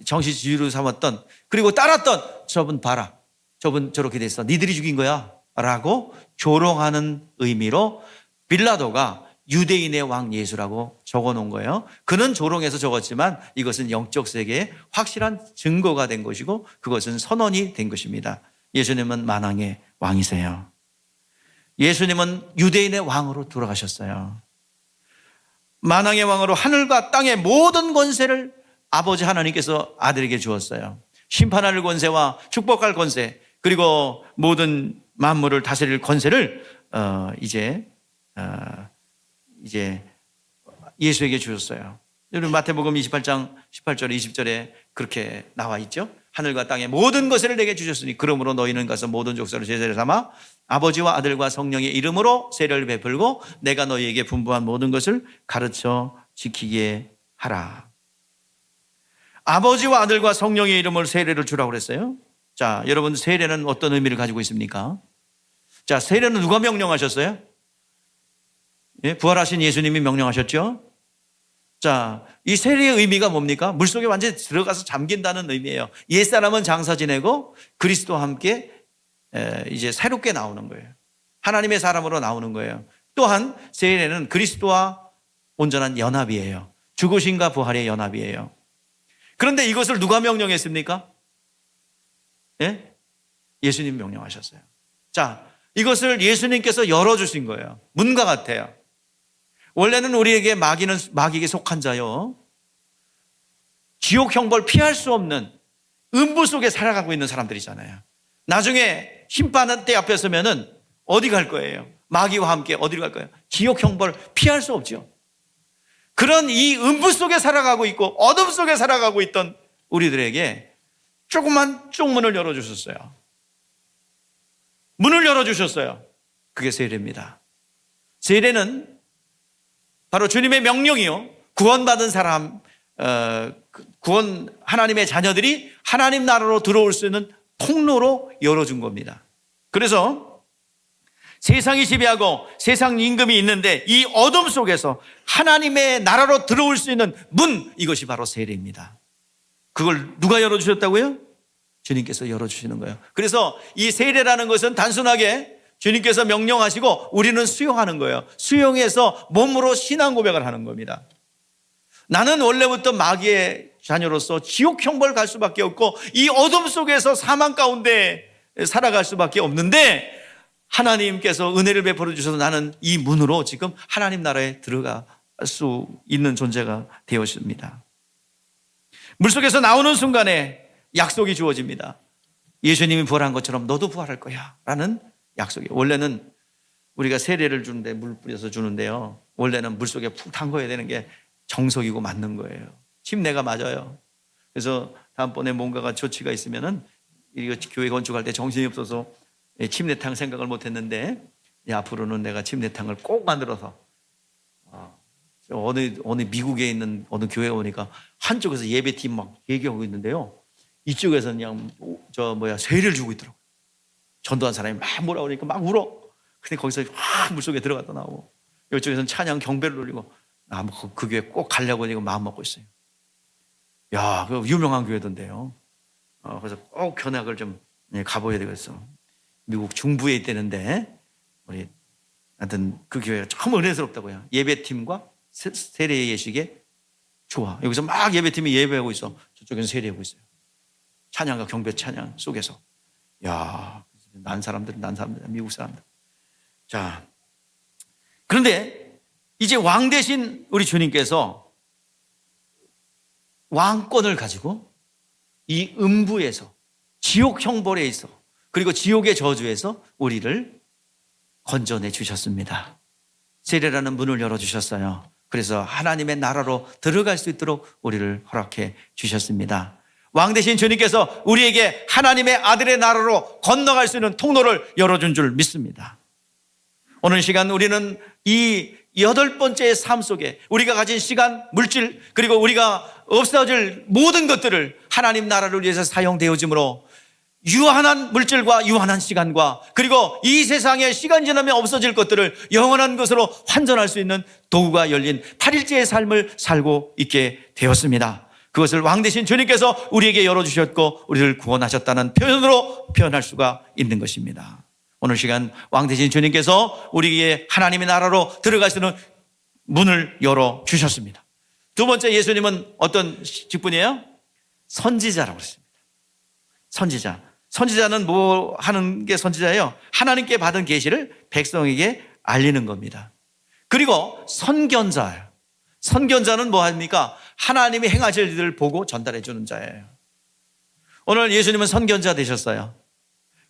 정신 지주로 삼았던 그리고 따랐던 저분 봐라. 저분 저렇게 됐어. 니들이 죽인 거야. 라고 조롱하는 의미로 빌라도가 유대인의 왕 예수라고 적어놓은 거예요. 그는 조롱해서 적었지만 이것은 영적 세계에 확실한 증거가 된 것이고 그것은 선언이 된 것입니다. 예수님은 만왕의 왕이세요. 예수님은 유대인의 왕으로 돌아가셨어요. 만왕의 왕으로 하늘과 땅의 모든 권세를 아버지 하나님께서 아들에게 주었어요. 심판할 권세와 축복할 권세 그리고 모든 만물을 다스릴 권세를 이제 예수에게 주셨어요. 여러분 마태복음 28장 18절에 20절에 그렇게 나와 있죠. 하늘과 땅의 모든 것을 내게 주셨으니 그러므로 너희는 가서 모든 족속을 제자를 삼아 아버지와 아들과 성령의 이름으로 세례를 베풀고 내가 너희에게 분부한 모든 것을 가르쳐 지키게 하라. 아버지와 아들과 성령의 이름으로 세례를 주라고 그랬어요. 자, 여러분 세례는 어떤 의미를 가지고 있습니까? 자, 세례는 누가 명령하셨어요? 예, 부활하신 예수님이 명령하셨죠? 자, 이 세례의 의미가 뭡니까? 물속에 완전히 들어가서 잠긴다는 의미예요. 옛사람은 장사 지내고 그리스도와 함께 이제 새롭게 나오는 거예요. 하나님의 사람으로 나오는 거예요. 또한 세례는 그리스도와 온전한 연합이에요. 죽으심과 부활의 연합이에요. 그런데 이것을 누가 명령했습니까? 예? 예수님 명령하셨어요. 자, 이것을 예수님께서 열어주신 거예요. 문과 같아요. 원래는 우리에게 마귀에게 속한 자요, 지옥 형벌 피할 수 없는 음부 속에 살아가고 있는 사람들이잖아요. 나중에 심판의 때 앞에 서면은 어디 갈 거예요? 마귀와 함께 어디로 갈 거예요? 지옥 형벌 피할 수 없죠. 그런 이 음부 속에 살아가고 있고 어둠 속에 살아가고 있던 우리들에게 조그만 쪽문을 열어주셨어요. 문을 열어주셨어요. 그게 세례입니다. 세례는 바로 주님의 명령이요, 구원받은 사람, 하나님의 자녀들이 하나님 나라로 들어올 수 있는 통로로 열어준 겁니다. 그래서 세상이 지배하고 세상 임금이 있는데 이 어둠 속에서 하나님의 나라로 들어올 수 있는 문, 이것이 바로 세례입니다. 그걸 누가 열어주셨다고요? 주님께서 열어주시는 거예요. 그래서 이 세례라는 것은 단순하게 주님께서 명령하시고 우리는 수용하는 거예요. 수용해서 몸으로 신앙 고백을 하는 겁니다. 나는 원래부터 마귀의 자녀로서 지옥 형벌 갈 수밖에 없고 이 어둠 속에서 사망 가운데 살아갈 수밖에 없는데 하나님께서 은혜를 베풀어 주셔서 나는 이 문으로 지금 하나님 나라에 들어갈 수 있는 존재가 되었습니다. 물속에서 나오는 순간에 약속이 주어집니다. 예수님이 부활한 것처럼 너도 부활할 거야 라는 약속이. 원래는 우리가 세례를 주는데 물 뿌려서 주는데요, 원래는 물속에 푹 담궈야 되는 게 정석이고 맞는 거예요. 침례가 맞아요. 그래서 다음번에 뭔가가 조치가 있으면은 이거 교회 건축할 때 정신이 없어서 침례탕 생각을 못했는데 앞으로는 내가 침례탕을 꼭 만들어서 어느 미국에 있는 어느 교회에 오니까 한쪽에서 예배팀 막 얘기하고 있는데요, 이쪽에서는 그냥 세례를 주고 있더라고요. 전도한 사람이 막 뭐라 그러니까 막 울어. 근데 거기서 확 물속에 들어갔다 나오고, 이쪽에서는 찬양 경배를 올리고, 그 교회 꼭 가려고 지금 마음 먹고 있어요. 야, 그 유명한 교회던데요. 그래서 꼭 견학을 좀 가봐야 되겠어. 미국 중부에 있다는데, 우리 하여튼 그 교회가 참 은혜스럽다고요. 예배팀과 세례 예식에 좋아. 여기서 막 예배팀이 예배하고 있어. 저쪽에서 세례하고 있어요. 찬양과 경배 찬양 속에서. 야, 난 사람들, 미국 사람들. 자, 그런데 이제 왕 대신 우리 주님께서 왕권을 가지고 이 음부에서, 지옥 형벌에 있어, 그리고 지옥의 저주에서 우리를 건져내 주셨습니다. 세례라는 문을 열어주셨어요. 그래서 하나님의 나라로 들어갈 수 있도록 우리를 허락해 주셨습니다. 왕 대신 주님께서 우리에게 하나님의 아들의 나라로 건너갈 수 있는 통로를 열어준 줄 믿습니다. 오늘 시간 우리는 이 8번째의 삶 속에 우리가 가진 시간, 물질, 그리고 우리가 없어질 모든 것들을 하나님 나라를 위해서 사용되어짐으로 유한한 물질과 유한한 시간과 그리고 이 세상에 시간 지나면 없어질 것들을 영원한 것으로 환전할 수 있는 도구가 열린 8일째의 삶을 살고 있게 되었습니다. 그것을 왕 대신 주님께서 우리에게 열어주셨고 우리를 구원하셨다는 표현으로 표현할 수가 있는 것입니다. 오늘 시간 왕 대신 주님께서 우리에게 하나님의 나라로 들어갈 수 있는 문을 열어주셨습니다. 두 번째, 예수님은 어떤 직분이에요? 선지자라고 했습니다. 선지자. 선지자는 뭐 하는 게 선지자예요? 하나님께 받은 계시를 백성에게 알리는 겁니다. 그리고 선견자예요. 선견자는 뭐 합니까? 하나님이 행하실 일을 보고 전달해 주는 자예요. 오늘 예수님은 선견자 되셨어요.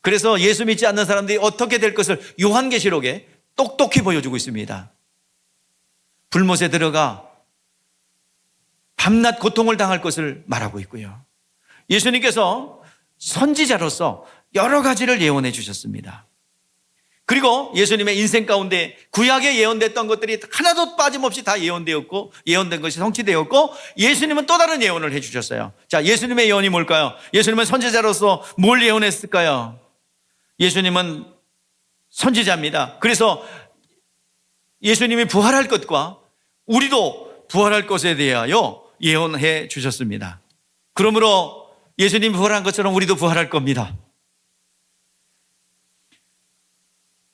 그래서 예수 믿지 않는 사람들이 어떻게 될 것을 요한계시록에 똑똑히 보여주고 있습니다. 불못에 들어가 밤낮 고통을 당할 것을 말하고 있고요. 예수님께서 선지자로서 여러 가지를 예언해 주셨습니다. 그리고 예수님의 인생 가운데 구약에 예언됐던 것들이 하나도 빠짐없이 다 예언되었고, 예언된 것이 성취되었고, 예수님은 또 다른 예언을 해 주셨어요. 자, 예수님의 예언이 뭘까요? 예수님은 선지자로서 뭘 예언했을까요? 예수님은 선지자입니다. 그래서 예수님이 부활할 것과 우리도 부활할 것에 대하여 예언해 주셨습니다. 그러므로 예수님 부활한 것처럼 우리도 부활할 겁니다.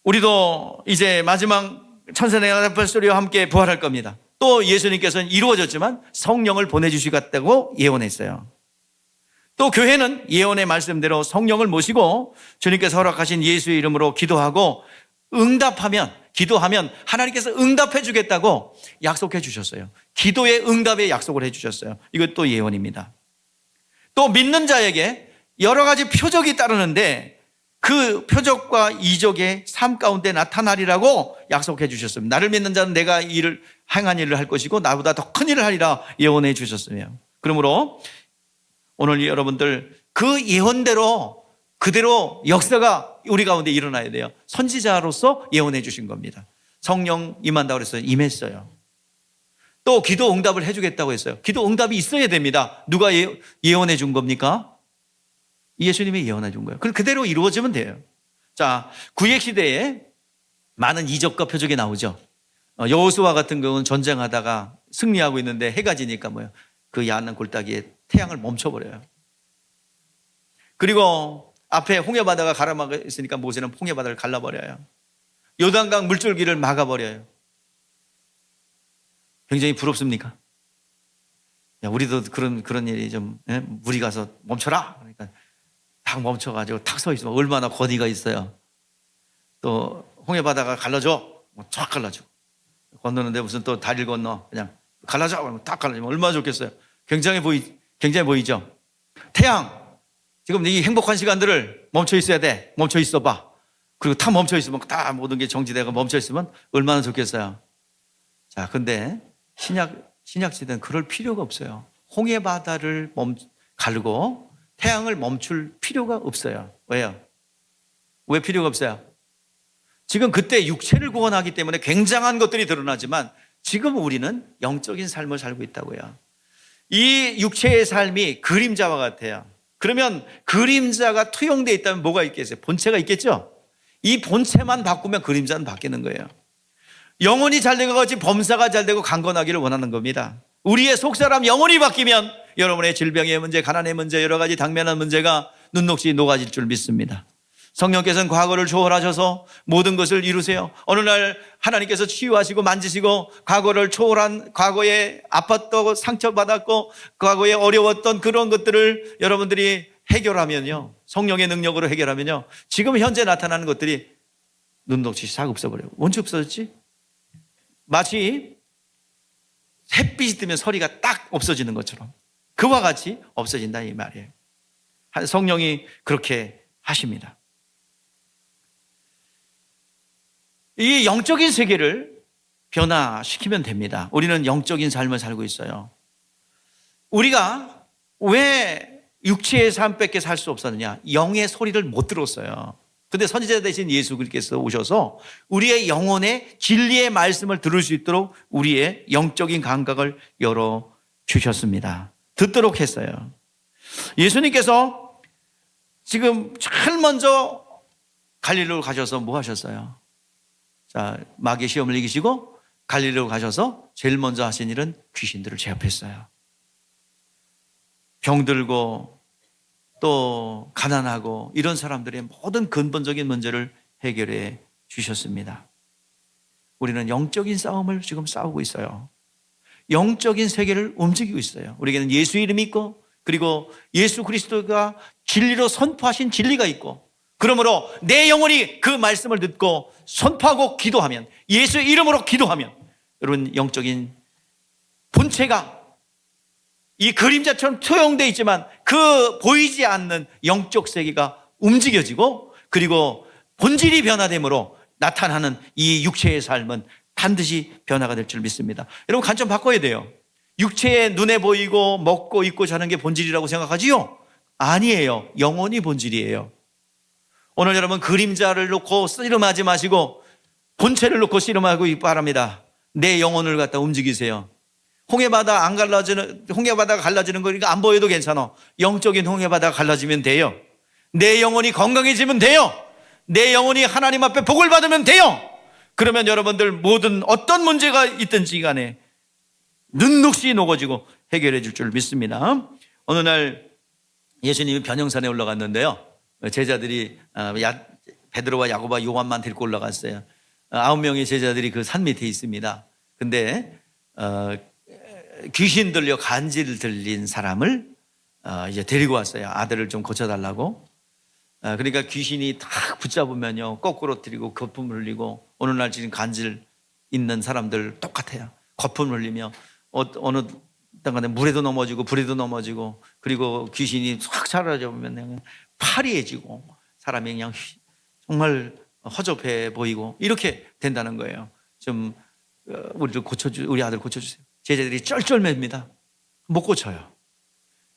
우리도 이제 마지막 천사의 소리와 함께 부활할 겁니다. 또 예수님께서는 이루어졌지만 성령을 보내주시겠다고 예언했어요. 또 교회는 예언의 말씀대로 성령을 모시고 주님께서 허락하신 예수의 이름으로 기도하고 기도하면 하나님께서 응답해 주겠다고 약속해 주셨어요. 기도의 응답의 약속을 해 주셨어요. 이것도 예언입니다. 또 믿는 자에게 여러 가지 표적이 따르는데 그 표적과 이적의 삶 가운데 나타나리라고 약속해 주셨습니다. 나를 믿는 자는 내가 행한 일을 할 것이고 나보다 더 큰 일을 하리라 예언해 주셨으며, 그러므로 오늘 여러분들 그 예언대로 그대로 역사가 우리 가운데 일어나야 돼요. 선지자로서 예언해 주신 겁니다. 성령 임한다고 그랬어요. 임했어요. 또 기도 응답을 해 주겠다고 했어요. 기도 응답이 있어야 됩니다. 누가 예언해 준 겁니까? 예수님이 예언해 준 거예요. 그대로 이루어지면 돼요. 자, 구약 시대에 많은 이적과 표적이 나오죠. 여호수아 같은 경우는 전쟁하다가 승리하고 있는데 해가 지니까 그 야는 골짜기에 태양을 멈춰버려요. 그리고 앞에 홍해바다가 가라막아 있으니까 모세는 홍해바다를 갈라버려요. 요단강 물줄기를 막아버려요. 굉장히 부럽습니까? 야, 우리도 그런 일이 좀, 물이 가서 멈춰라! 그러니까 딱 멈춰가지고 탁 서 있으면 얼마나 권위가 있어요. 또 홍해바다가 갈라져, 쫙 갈라져. 건너는데 무슨 또 다리를 건너 그냥 갈라져, 그러면 딱 갈라지면 얼마나 좋겠어요. 굉장히 보이죠. 태양, 지금 이 행복한 시간들을 멈춰 있어야 돼. 멈춰 있어봐. 그리고 다 멈춰 있으면 다 모든 게 정지되고 멈춰 있으면 얼마나 좋겠어요. 자, 근데 신약 시대는 그럴 필요가 없어요. 홍해바다를 가르고 태양을 멈출 필요가 없어요. 왜요? 왜 필요가 없어요? 지금 그때 육체를 구원하기 때문에 굉장한 것들이 드러나지만 지금 우리는 영적인 삶을 살고 있다고요. 이 육체의 삶이 그림자와 같아요. 그러면 그림자가 투영되어 있다면 뭐가 있겠어요? 본체가 있겠죠? 이 본체만 바꾸면 그림자는 바뀌는 거예요. 영혼이 잘 된 것 같이 범사가 잘 되고 강건하기를 원하는 겁니다. 우리의 속사람 영혼이 바뀌면 여러분의 질병의 문제, 가난의 문제, 여러 가지 당면한 문제가 눈녹이 녹아질 줄 믿습니다. 성령께서는 과거를 초월하셔서 모든 것을 이루세요. 어느 날 하나님께서 치유하시고 만지시고 과거를 초월한, 과거에 아팠고 상처받았고 과거에 어려웠던 그런 것들을 여러분들이 해결하면요, 성령의 능력으로 해결하면요, 지금 현재 나타나는 것들이 눈녹이 싹 없어버려요. 언제 없어졌지? 마치 햇빛이 뜨면 소리가 딱 없어지는 것처럼 그와 같이 없어진다 이 말이에요. 성령이 그렇게 하십니다. 이 영적인 세계를 변화시키면 됩니다. 우리는 영적인 삶을 살고 있어요. 우리가 왜 육체의 삶밖에 살 수 없었느냐? 영의 소리를 못 들었어요. 근데 선지자 대신 예수 그리스도께서 오셔서 우리의 영혼의 진리의 말씀을 들을 수 있도록 우리의 영적인 감각을 열어주셨습니다. 듣도록 했어요. 예수님께서 지금 제일 먼저 갈릴리로 가셔서 뭐 하셨어요? 자, 마귀의 시험을 이기시고 갈릴리로 가셔서 제일 먼저 하신 일은 귀신들을 제압했어요. 병들고 또 가난하고 이런 사람들의 모든 근본적인 문제를 해결해 주셨습니다. 우리는 영적인 싸움을 지금 싸우고 있어요. 영적인 세계를 움직이고 있어요. 우리에게는 예수 이름이 있고, 그리고 예수 그리스도가 진리로 선포하신 진리가 있고, 그러므로 내 영혼이 그 말씀을 듣고 선포하고 기도하면, 예수 이름으로 기도하면, 여러분 영적인 본체가 이 그림자처럼 투영되어 있지만 그 보이지 않는 영적 세계가 움직여지고, 그리고 본질이 변화됨으로 나타나는 이 육체의 삶은 반드시 변화가 될 줄 믿습니다. 여러분 관점 바꿔야 돼요. 육체에 눈에 보이고 먹고 입고 자는 게 본질이라고 생각하지요? 아니에요. 영혼이 본질이에요. 오늘 여러분 그림자를 놓고 씨름하지 마시고 본체를 놓고 씨름하고 바랍니다. 내 영혼을 갖다 움직이세요. 홍해바다가 갈라지는 거니까 안 보여도 괜찮아. 영적인 홍해바다가 갈라지면 돼요. 내 영혼이 건강해지면 돼요. 내 영혼이 하나님 앞에 복을 받으면 돼요. 그러면 여러분들 모든 어떤 문제가 있든지 간에 눈녹시 녹아지고 해결해 줄 줄 믿습니다. 어느 날 예수님이 변형산에 올라갔는데요. 제자들이 베드로와 야고보와 요한만 데리고 올라갔어요. 9명의 제자들이 그 산 밑에 있습니다. 근데 귀신 들려 간질 들린 사람을 이제 데리고 왔어요. 아들을 좀 고쳐달라고. 그러니까 귀신이 탁 붙잡으면요, 거꾸로 들이고 거품을 흘리고, 어느 날 지금 간질 있는 사람들 똑같아요. 거품을 흘리며 어느 땅간에 물에도 넘어지고 불에도 넘어지고, 그리고 귀신이 확 사라져보면 그냥 파리해지고 사람이 그냥 정말 허접해 보이고 이렇게 된다는 거예요. 좀 우리 아들 고쳐주세요. 제자들이 쩔쩔맵니다. 못 고쳐요.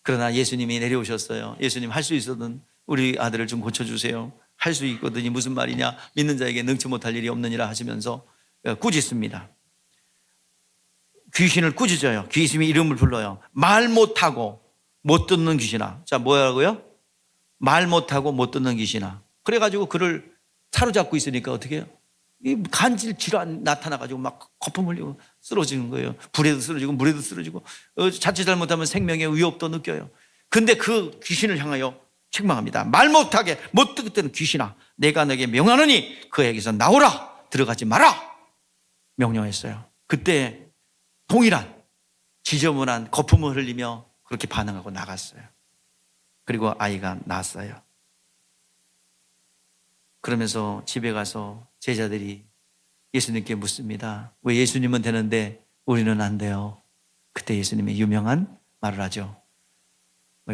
그러나 예수님이 내려오셨어요. 예수님, 할 수 있어든 우리 아들을 좀 고쳐주세요. 할 수 있거든이 무슨 말이냐, 믿는 자에게 능치 못할 일이 없느니라 하시면서 꾸짖습니다. 귀신을 꾸짖어요. 귀신이 이름을 불러요. 말 못하고 못 듣는 귀신아. 자, 뭐라고요? 말 못하고 못 듣는 귀신아. 그래가지고 그를 사로잡고 있으니까 어떻게 해요? 이 간질 질환 나타나가지고 막 거품 흘리고 쓰러지는 거예요. 불에도 쓰러지고 물에도 쓰러지고, 자칫 잘못하면 생명의 위협도 느껴요. 근데 그 귀신을 향하여 책망합니다. 말 못하게 못 듣는 귀신아, 내가 너에게 명하노니 그에게서 나오라, 들어가지 마라 명령했어요. 그때 동일한 지저분한 거품을 흘리며 그렇게 반응하고 나갔어요. 그리고 아이가 낳았어요. 그러면서 집에 가서 제자들이 예수님께 묻습니다. 왜 예수님은 되는데 우리는 안 돼요? 그때 예수님이 유명한 말을 하죠.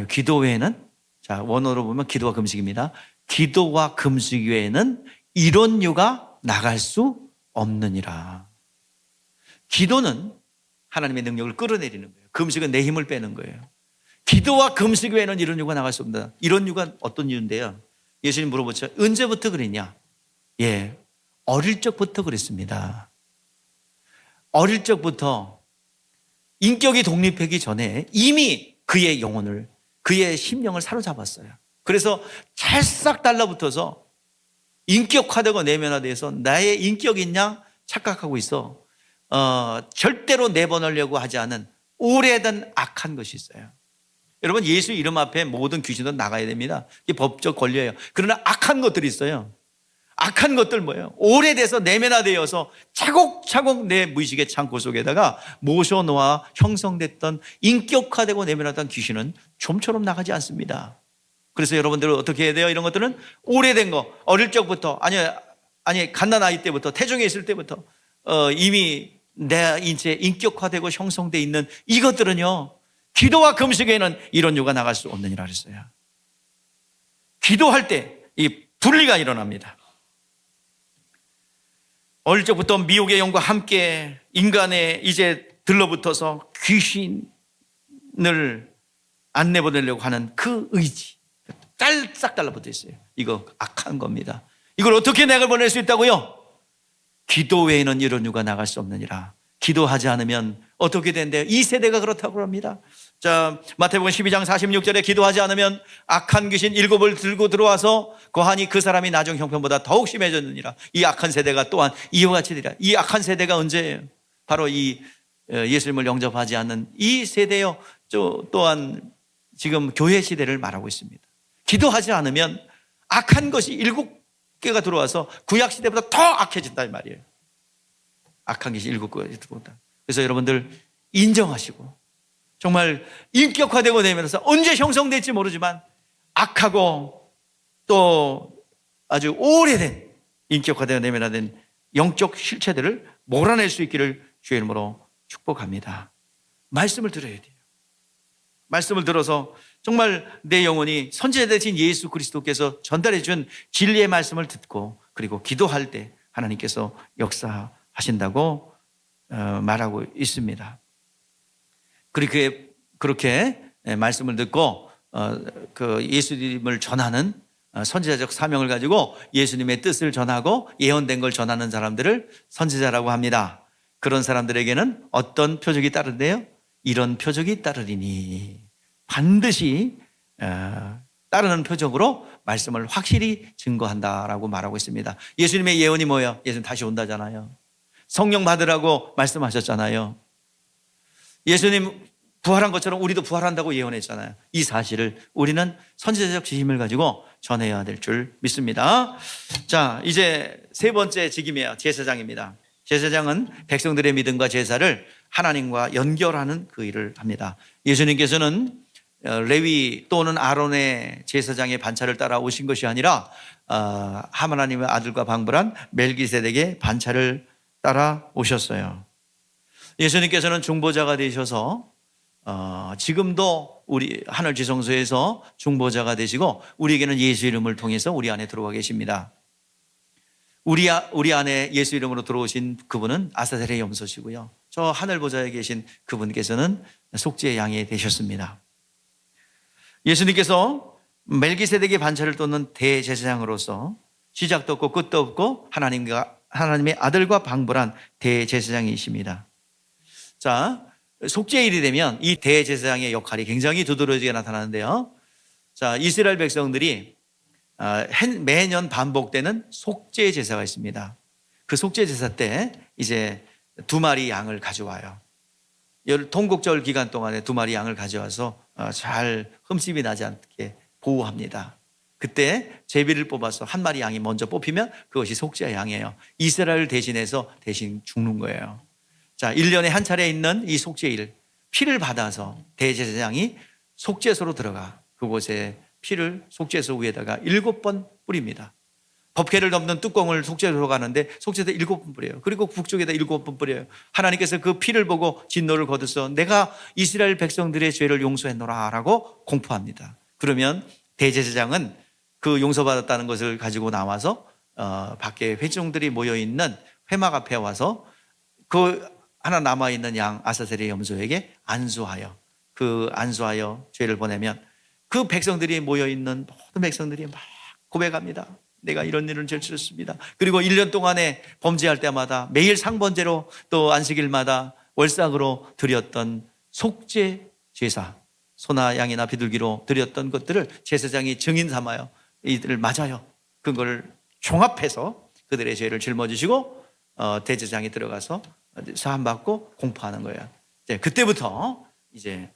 기도 외에는, 자, 원어로 보면 기도와 금식입니다. 기도와 금식 외에는 이런 유가 나갈 수 없느니라. 기도는 하나님의 능력을 끌어내리는 거예요. 금식은 내 힘을 빼는 거예요. 기도와 금식 외에는 이런 유가 나갈 수 없다. 이런 유가 어떤 유인데요? 예수님 물어보죠. 언제부터 그랬냐? 예, 어릴 적부터 그랬습니다. 어릴 적부터 인격이 독립하기 전에 이미 그의 영혼을, 그의 심령을 사로잡았어요. 그래서 찰싹 달라붙어서 인격화되고 내면화돼서 나의 인격이 있냐 착각하고 있어. 절대로 내보내려고 하지 않은 오래된 악한 것이 있어요. 여러분, 예수 이름 앞에 모든 귀신도 나가야 됩니다. 이게 법적 권리예요. 그러나 악한 것들이 있어요. 악한 것들 뭐예요? 오래돼서 내면화되어서 차곡차곡 내 무의식의 창고 속에다가 모셔놓아 형성됐던 인격화되고 내면화된 귀신은 좀처럼 나가지 않습니다. 그래서 여러분들은 어떻게 해야 돼요? 이런 것들은 오래된 거, 어릴 적부터, 아니 갓난아이 때부터, 태중에 있을 때부터 이미 내 인체에 인격화되고 형성되어 있는 이것들은요, 기도와 금식에는 이런 유가 나갈 수 없느니라 그랬어요. 기도할 때 이 분리가 일어납니다. 어릴 적부터 미혹의 영과 함께 인간에 이제 들러붙어서 귀신을 안 내보내려고 하는 그 의지, 짤싹 달라붙어 있어요. 이거 악한 겁니다. 이걸 어떻게 내보낼 수 있다고요? 기도 외에는 이런 유가 나갈 수 없느니라. 기도하지 않으면 어떻게 된대요? 이 세대가 그렇다고 합니다. 자, 마태복음 12장 46절에 기도하지 않으면 악한 귀신 7을 들고 들어와서 거하니 그 사람이 나중 형편보다 더욱 심해졌느니라. 이 악한 세대가 또한 이와 같이 되리라. 이 악한 세대가 언제예요? 바로 이 예수님을 영접하지 않는 이 세대요. 또한 지금 교회 시대를 말하고 있습니다. 기도하지 않으면 악한 것이 7개가 들어와서 구약 시대보다 더 악해진단 말이에요. 악한 것이 7개가 들어온다. 그래서 여러분들 인정하시고 정말 인격화되고 내면서 언제 형성될지 모르지만 악하고 또 아주 오래된 인격화되고 내면화된 영적 실체들을 몰아낼 수 있기를 주의 이름으로 축복합니다. 말씀을 들어야 돼요. 말씀을 들어서 정말 내 영혼이 선지자 되신 예수 그리스도께서 전달해 준 진리의 말씀을 듣고 그리고 기도할 때 하나님께서 역사하신다고 말하고 있습니다. 그렇게 말씀을 듣고 그 예수님을 전하는 선지자적 사명을 가지고 예수님의 뜻을 전하고 예언된 걸 전하는 사람들을 선지자라고 합니다. 그런 사람들에게는 어떤 표적이 따른대요? 이런 표적이 따르리니, 반드시 따르는 표적으로 말씀을 확실히 증거한다라고 말하고 있습니다. 예수님의 예언이 뭐예요? 예수님 다시 온다잖아요. 성령 받으라고 말씀하셨잖아요. 예수님 부활한 것처럼 우리도 부활한다고 예언했잖아요. 이 사실을 우리는 선지자적 지심을 가지고 전해야 될 줄 믿습니다. 자, 이제 세 번째 직임이에요. 제사장입니다. 제사장은 백성들의 믿음과 제사를 하나님과 연결하는 그 일을 합니다. 예수님께서는 레위 또는 아론의 제사장의 반차를 따라 오신 것이 아니라 하나님의 아들과 방불한 멜기세덱의 반차를 따라 오셨어요. 예수님께서는 중보자가 되셔서 지금도 우리 하늘 지성소에서 중보자가 되시고 우리에게는 예수 이름을 통해서 우리 안에 들어와 계십니다. 우리 안에 예수 이름으로 들어오신 그분은 아사셀의 염소시고요. 저 하늘 보좌에 계신 그분께서는 속죄의 양이 되셨습니다. 예수님께서 멜기세덱의 반차를 쫓는 대제사장으로서 시작도 없고 끝도 없고 하나님의 아들과 방불한 대제사장이십니다. 자, 속죄일이 되면 이 대제사장의 역할이 굉장히 두드러지게 나타나는데요. 자, 이스라엘 백성들이 매년 반복되는 속죄 제사가 있습니다. 그 속죄 제사 때 이제 2마리 양을 가져와요. 통곡절 기간 동안에 2마리 양을 가져와서 잘 흠집이 나지 않게 보호합니다. 그때 제비를 뽑아서 1마리 양이 먼저 뽑히면 그것이 속죄 양이에요. 이스라엘 대신해서 대신 죽는 거예요. 자, 1년에 한 차례 있는 이 속죄일, 피를 받아서 대제사장이 속죄소로 들어가 그곳에 피를 속죄소 위에다가 7번 뿌립니다. 법궤를 덮는 뚜껑을 속죄소로 가는데 속죄소 7번 뿌려요. 그리고 북쪽에다 7번 뿌려요. 하나님께서 그 피를 보고 진노를 거두서 내가 이스라엘 백성들의 죄를 용서했노라 라고 공포합니다. 그러면 대제사장은 그 용서받았다는 것을 가지고 나와서 밖에 회중들이 모여있는 회막 앞에 와서 그 하나 남아있는 양 아사셀의 염소에게 안수하여 죄를 보내면 그 백성들이 모여있는 모든 백성들이 막 고백합니다. 내가 이런 일을 저질렀습니다. 그리고 1년 동안에 범죄할 때마다 매일 상번제로 또 안식일마다 월삭으로 드렸던 속죄 제사, 소나 양이나 비둘기로 드렸던 것들을 제사장이 증인 삼아요. 이들을 맞아요. 그걸 종합해서 그들의 죄를 짊어지시고 대제사장이 들어가서 사함받고 공포하는 거예요. 그때부터 이제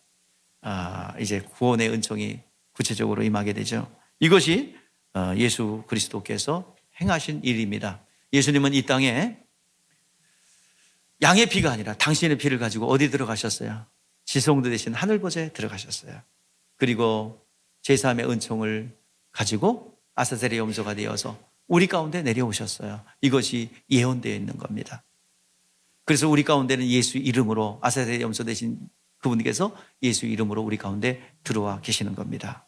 구원의 은총이 구체적으로 임하게 되죠. 이것이 예수 그리스도께서 행하신 일입니다. 예수님은 이 땅에 양의 피가 아니라 당신의 피를 가지고 어디 들어가셨어요? 지성도 되신 하늘보좌에 들어가셨어요. 그리고 제3의 은총을 가지고 아사셀의 염소가 되어서 우리 가운데 내려오셨어요. 이것이 예언되어 있는 겁니다. 그래서 우리 가운데는 예수 이름으로 아사셀의 염소 되신 그분께서 예수 이름으로 우리 가운데 들어와 계시는 겁니다.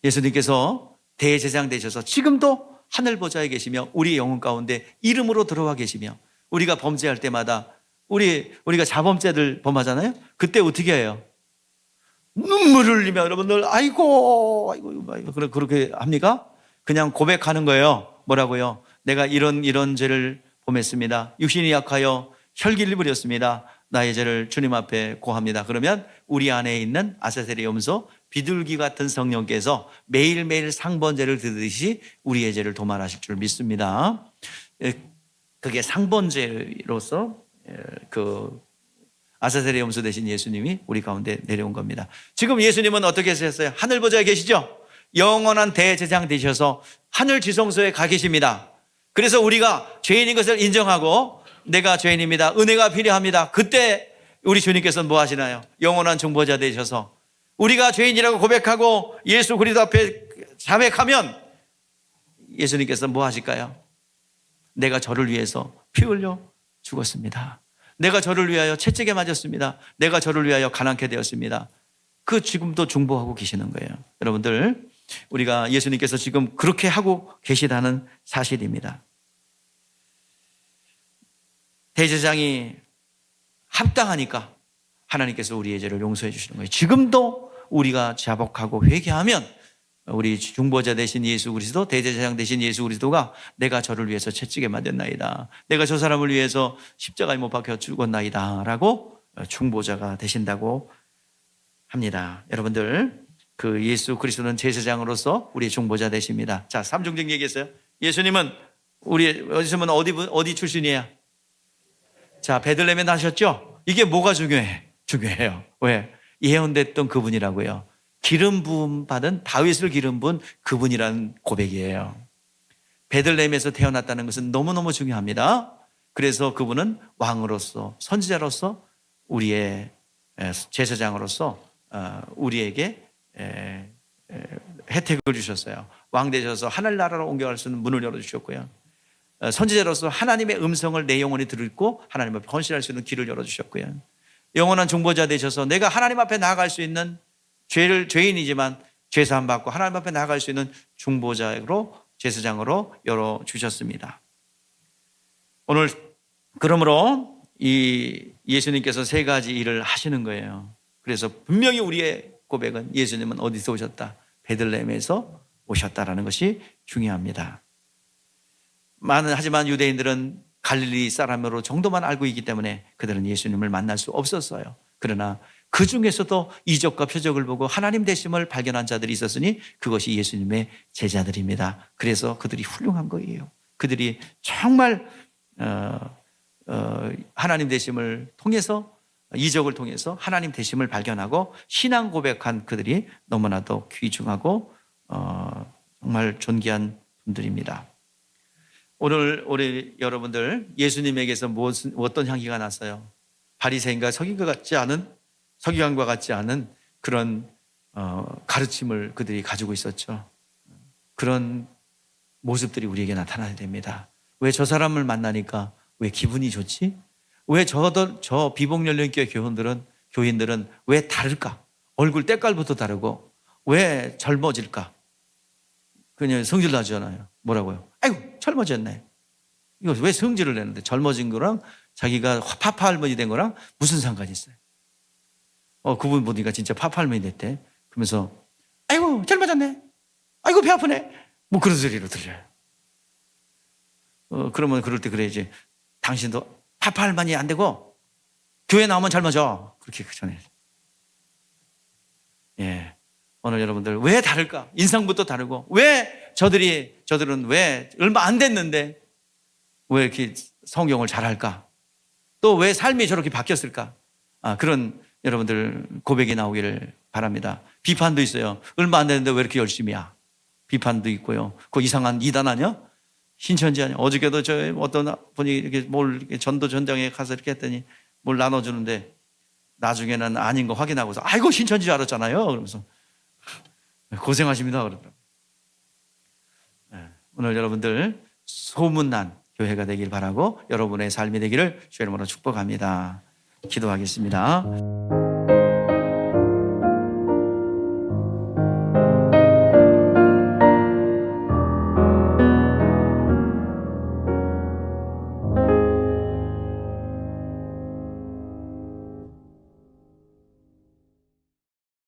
예수님께서 대제사장 되셔서 지금도 하늘 보좌에 계시며 우리 영혼 가운데 이름으로 들어와 계시며 우리가 범죄할 때마다 우리가 자범죄들 범하잖아요. 그때 어떻게 해요? 눈물을 흘리며 여러분들 아이고 그렇게 합니까? 그냥 고백하는 거예요. 뭐라고요? 내가 이런 죄를 범했습니다. 육신이 약하여 혈기를 부렸습니다. 나의 죄를 주님 앞에 고합니다. 그러면 우리 안에 있는 아사셀의 염소 비둘기 같은 성령께서 매일매일 상번제를 드듯이 우리의 죄를 도말하실 줄 믿습니다. 그게 상번제로서 그 아사셀의 염소 되신 예수님이 우리 가운데 내려온 겁니다. 지금 예수님은 어떻게 하셨어요? 하늘 보좌에 계시죠? 영원한 대제사장 되셔서 하늘 지성소에 가 계십니다. 그래서 우리가 죄인인 것을 인정하고 내가 죄인입니다. 은혜가 필요합니다. 그때 우리 주님께서는 뭐 하시나요? 영원한 중보자 되셔서 우리가 죄인이라고 고백하고 예수 그리스도 앞에 자백하면 예수님께서는 뭐 하실까요? 내가 저를 위해서 피 흘려 죽었습니다. 내가 저를 위하여 채찍에 맞았습니다. 내가 저를 위하여 가난케 되었습니다. 그 지금도 중보하고 계시는 거예요. 여러분들, 우리가 예수님께서 지금 그렇게 하고 계시다는 사실입니다. 대제사장이 합당하니까 하나님께서 우리의 죄를 용서해 주시는 거예요. 지금도 우리가 자복하고 회개하면 우리 중보자 되신 예수 그리스도, 대제사장 되신 예수 그리스도가 내가 저를 위해서 채찍에 맞았나이다, 내가 저 사람을 위해서 십자가에 못 박혀 죽었나이다 라고 중보자가 되신다고 합니다. 여러분들, 그 예수 그리스도는 제사장으로서 우리의 중보자 되십니다. 자, 삼중직 얘기했어요. 예수님은 어디 출신이에요? 자, 베들레헴에 나셨죠? 이게 뭐가 중요해요. 왜? 예언됐던 그분이라고요. 기름 부음 받은 다윗을 기름 부은 그분이라는 고백이에요. 베들레헴에서 태어났다는 것은 너무너무 중요합니다. 그래서 그분은 왕으로서, 선지자로서, 우리의 제사장으로서 우리에게 혜택을 주셨어요. 왕 되셔서 하늘나라로 옮겨갈 수 있는 문을 열어주셨고요. 선지자로서 하나님의 음성을 내 영혼이 듣고 하나님 앞에 헌신할 수 있는 길을 열어주셨고요. 영원한 중보자 되셔서 내가 하나님 앞에 나아갈 수 있는 죄인이지만 죄사함 받고 하나님 앞에 나아갈 수 있는 중보자로, 제사장으로 열어주셨습니다. 오늘 그러므로 이 예수님께서 세 가지 일을 하시는 거예요. 그래서 분명히 우리의 고백은 예수님은 어디서 오셨다? 베들레헴에서 오셨다라는 것이 중요합니다. 하지만 유대인들은 갈릴리 사람으로 정도만 알고 있기 때문에 그들은 예수님을 만날 수 없었어요. 그러나 그 중에서도 이적과 표적을 보고 하나님 되심을 발견한 자들이 있었으니 그것이 예수님의 제자들입니다. 그래서 그들이 훌륭한 거예요. 그들이 정말 하나님 되심을 통해서, 이적을 통해서 하나님 되심을 발견하고 신앙 고백한 그들이 너무나도 귀중하고 정말 존귀한 분들입니다. 오늘 우리 여러분들 예수님에게서 어떤 향기가 났어요? 바리새인과 서기관과 같지 않은 그런 가르침을 그들이 가지고 있었죠. 그런 모습들이 우리에게 나타나야 됩니다. 왜 저 사람을 만나니까 왜 기분이 좋지? 왜 저 비복연령교회 교인들은 왜 다를까? 얼굴 때깔부터 다르고 왜 젊어질까? 그냥 성질 나잖아요. 뭐라고요? 아이고 젊어졌네. 이거 왜 성질을 내는데? 젊어진 거랑 자기가 파파 할머니 된 거랑 무슨 상관이 있어요? 그분 보니까 진짜 파파 할머니 됐대. 그러면서 아이고 젊어졌네. 아이고 배 아프네. 뭐 그런 소리로 들려요. 그러면 그럴 때 그래야지. 당신도 파파 할머니 안 되고 교회 나오면 젊어져. 그렇게 전해. 예. 오늘 여러분들 왜 다를까? 인상부터 다르고 왜 저들은 왜 얼마 안 됐는데 왜 이렇게 성경을 잘할까? 또 왜 삶이 저렇게 바뀌었을까? 그런 여러분들 고백이 나오기를 바랍니다. 비판도 있어요. 얼마 안 됐는데 왜 이렇게 열심히야? 비판도 있고요. 그 이상한 이단 아니야? 신천지 아니야? 어저께도 저 어떤 분이 이렇게 이렇게 전도 전장에 가서 이렇게 했더니 뭘 나눠주는데 나중에는 아닌 거 확인하고서 아이고 신천지 줄 알았잖아요. 그러면서 고생하십니다. 그러더라고요. 오늘 여러분들 소문난 교회가 되길 바라고 여러분의 삶이 되기를 주의 이름으로 축복합니다. 기도하겠습니다.